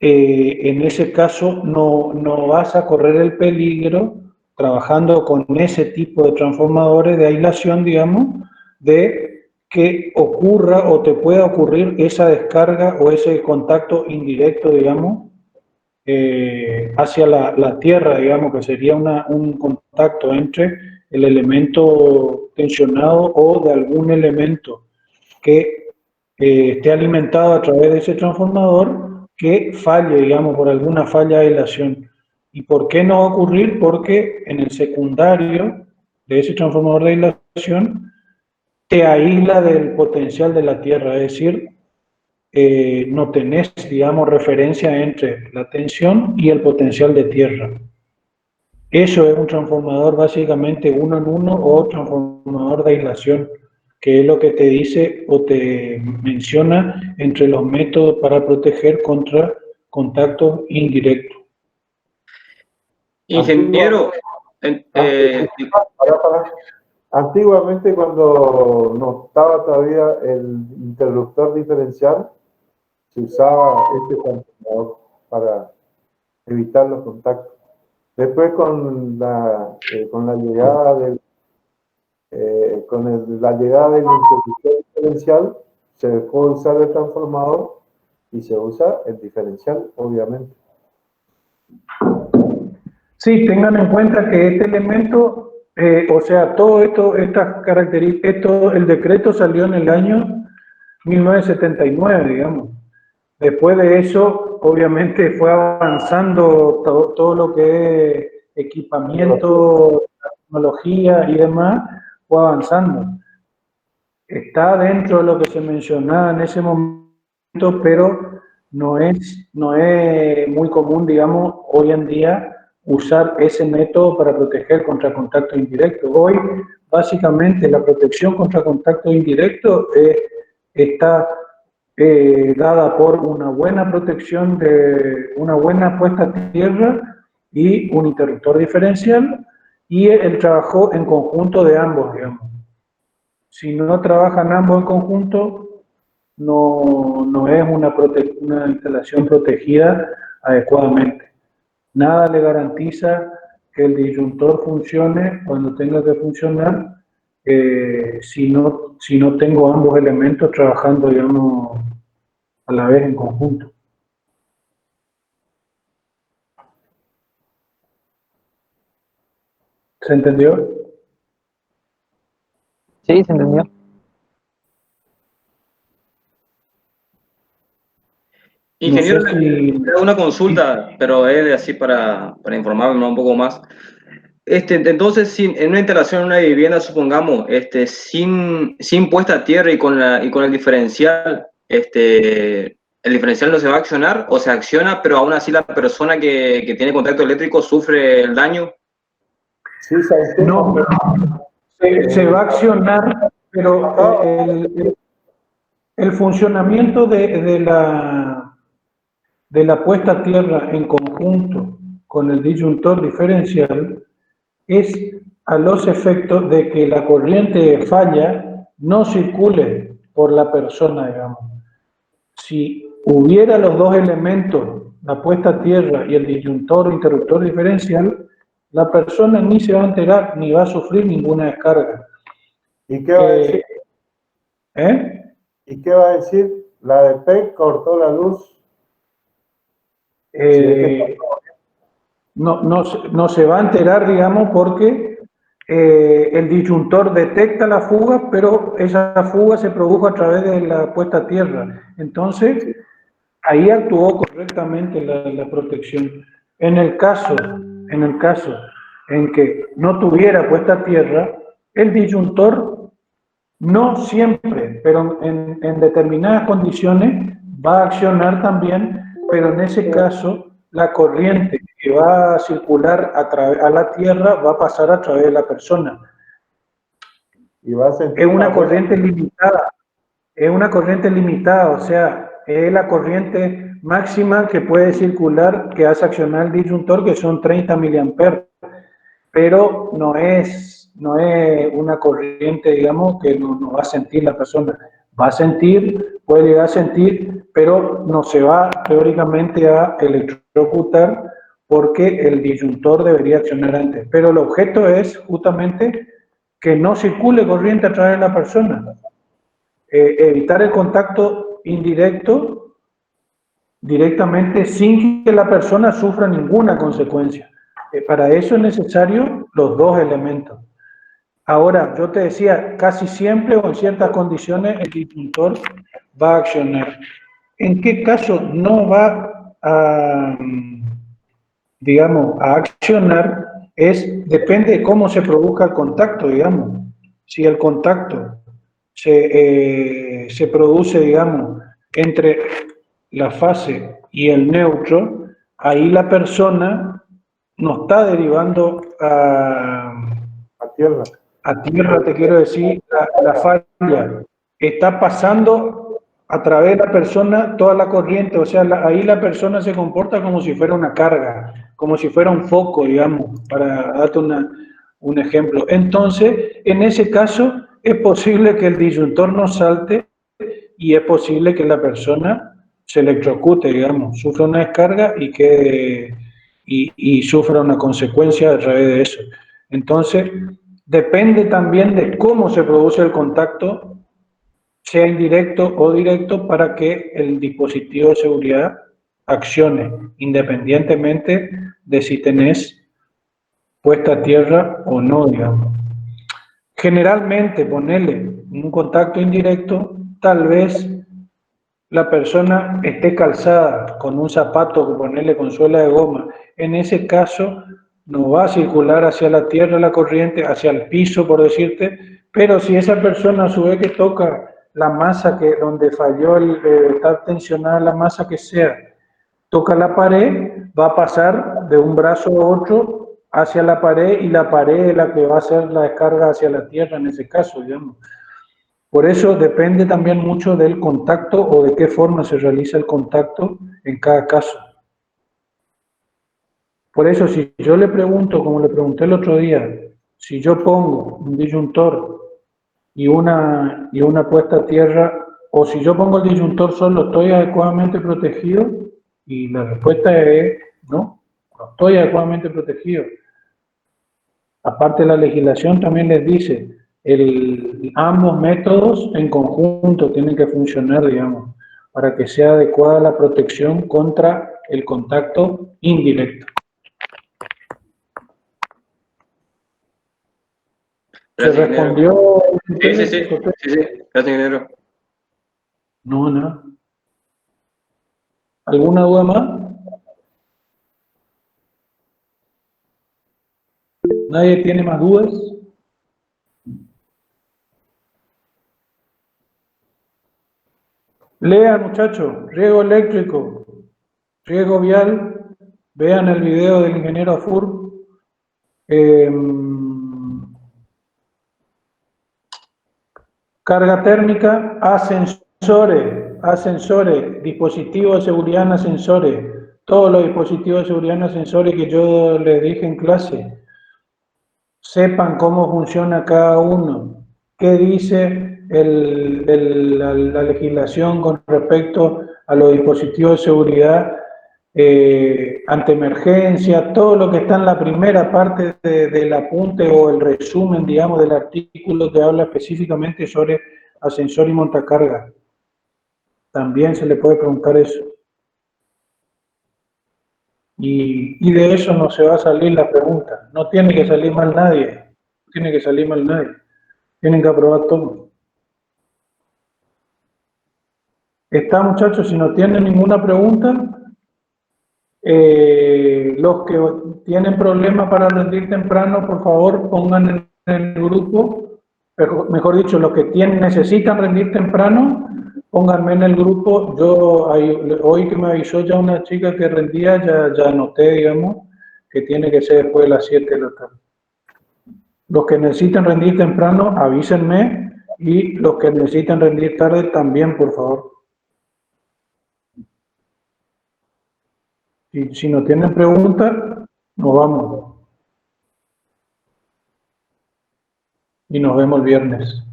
en ese caso no vas a correr el peligro, trabajando con ese tipo de transformadores de aislación, digamos, de que ocurra o te pueda ocurrir esa descarga o ese contacto indirecto, digamos, hacia la tierra, digamos, que sería un contacto entre el elemento tensionado o de algún elemento que esté alimentado a través de ese transformador que falle, digamos, por alguna falla de aislación. ¿Y por qué no va a ocurrir? Porque en el secundario de ese transformador de aislación te aísla del potencial de la tierra, es decir, no tenés, digamos, referencia entre la tensión y el potencial de tierra. Eso es un transformador básicamente 1 en 1 o transformador de aislación, que es lo que te dice o te menciona entre los métodos para proteger contra contacto indirecto. Ingeniero, Antiguamente, cuando no estaba todavía el interruptor diferencial, se usaba este transformador para evitar los contactos. Después, con la llegada del interruptor diferencial, se dejó de usar el transformador y se usa el diferencial, obviamente. Sí, tengan en cuenta que este elemento, o sea, todo esto, estas características, el decreto salió en el año 1979, digamos. Después de eso, obviamente fue avanzando todo lo que es equipamiento, tecnología y demás, fue avanzando. Está dentro de lo que se mencionaba en ese momento, pero no es muy común, digamos, hoy en día usar ese método para proteger contra contacto indirecto. Hoy, básicamente, la protección contra contacto indirecto está dada por una buena protección de una buena puesta a tierra y un interruptor diferencial, y el trabajo en conjunto de ambos, digamos. Si no trabajan ambos en conjunto, no es una instalación protegida adecuadamente. Nada le garantiza que el disyuntor funcione cuando tenga que funcionar si no tengo ambos elementos trabajando, digamos, a la vez en conjunto. ¿Se entendió? Sí, se entendió. Ingeniero, No sé si... le hago una consulta, pero es así para informarme un poco más. Entonces, en una instalación en una vivienda, supongamos, sin puesta a tierra y con el diferencial, ¿el diferencial no se va a accionar o se acciona, pero aún así la persona que tiene contacto eléctrico sufre el daño? Sí, No, se va a accionar, pero el funcionamiento de la puesta a tierra en conjunto con el disyuntor diferencial es a los efectos de que la corriente falla no circule por la persona, digamos. Si hubiera los dos elementos, la puesta a tierra y el disyuntor o interruptor diferencial, la persona ni se va a enterar ni va a sufrir ninguna descarga. ¿Y qué va a decir? ¿Y qué va a decir? La de PEC cortó la luz. No se va a enterar, digamos, porque el disyuntor detecta la fuga, pero esa fuga se produjo a través de la puesta a tierra. Entonces, ahí actuó correctamente la protección. En el caso en que no tuviera puesta a tierra, el disyuntor no siempre, pero en determinadas condiciones va a accionar también, pero en ese caso la corriente que va a circular a la tierra va a pasar a través de la persona. Y va a sentir es una corriente limitada, o sea, es la corriente máxima que puede circular, que hace accionar el disyuntor, que son 30 miliamperes, pero no es una corriente, digamos, que no va a sentir la persona. Va a sentir, puede llegar a sentir, pero no se va teóricamente a electrocutar porque el disyuntor debería accionar antes. Pero el objeto es justamente que no circule corriente a través de la persona. Evitar el contacto indirecto directamente sin que la persona sufra ninguna consecuencia. Para eso es necesario los dos elementos. Ahora, yo te decía, casi siempre o en ciertas condiciones el disyuntor va a accionar. ¿En qué caso no va a, digamos, a accionar? Depende de cómo se produzca el contacto, digamos. Si el contacto se produce, digamos, entre la fase y el neutro, ahí la persona no está derivando a tierra. A tierra, te quiero decir, la falla. Está pasando a través de la persona toda la corriente, o sea, ahí la persona se comporta como si fuera una carga, como si fuera un foco, digamos, para darte un ejemplo. Entonces, en ese caso, es posible que el disyuntor no salte y es posible que la persona se electrocute, digamos, sufra una descarga y sufra una consecuencia a través de eso. Entonces, depende también de cómo se produce el contacto, sea indirecto o directo, para que el dispositivo de seguridad accione, independientemente de si tenés puesta a tierra o no, digamos. Generalmente, ponerle un contacto indirecto, tal vez la persona esté calzada con un zapato, ponerle con suela de goma. En ese caso, no va a circular hacia la tierra la corriente, hacia el piso, por decirte, pero si esa persona a su vez que toca la masa donde falló, está tensionada la masa que sea, toca la pared, va a pasar de un brazo a otro hacia la pared, y la pared es la que va a hacer la descarga hacia la tierra en ese caso, digamos. Por eso depende también mucho del contacto o de qué forma se realiza el contacto en cada caso. Por eso, si yo le pregunto, como le pregunté el otro día, si yo pongo un disyuntor y una puesta a tierra, o si yo pongo el disyuntor solo, ¿estoy adecuadamente protegido? Y la respuesta es no, no estoy adecuadamente protegido. Aparte, la legislación también les dice, ambos métodos en conjunto tienen que funcionar, digamos, para que sea adecuada la protección contra el contacto indirecto. ¿Se Gracias, ingeniero. respondió? Sí. Gracias, ingeniero. No, no. ¿Alguna duda más? ¿Nadie tiene más dudas? Lean, muchachos, riego eléctrico, riego vial, vean el video del ingeniero Afur. Carga térmica, ascensores, dispositivos de seguridad en ascensores, todos los dispositivos de seguridad en ascensores que yo les dije en clase. Sepan cómo funciona cada uno, qué dice la legislación con respecto a los dispositivos de seguridad ante emergencia, todo lo que está en la primera parte del apunte o el resumen, digamos, del artículo que habla específicamente sobre ascensor y montacarga. También se le puede preguntar eso. Y de eso no se va a salir la pregunta. No tiene que salir mal nadie. No tiene que salir mal nadie. Tienen que aprobar todo. Está, muchachos, si no tienen ninguna pregunta, los que tienen problemas para rendir temprano, por favor, pongan en el grupo, mejor dicho, los que necesitan rendir temprano, pónganme en el grupo. Yo hoy que me avisó ya una chica que rendía, ya anoté, digamos, que tiene que ser después de las 7 de la tarde. Los que necesitan rendir temprano, avísenme, y los que necesitan rendir tarde también, por favor. Y si no tienen preguntas, nos vamos. Y nos vemos el viernes.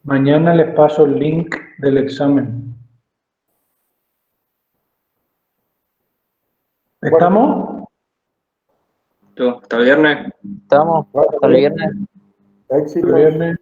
Mañana les paso el link del examen. ¿Estamos? Hasta el viernes. Estamos, hasta el viernes. Éxito. Hasta el viernes.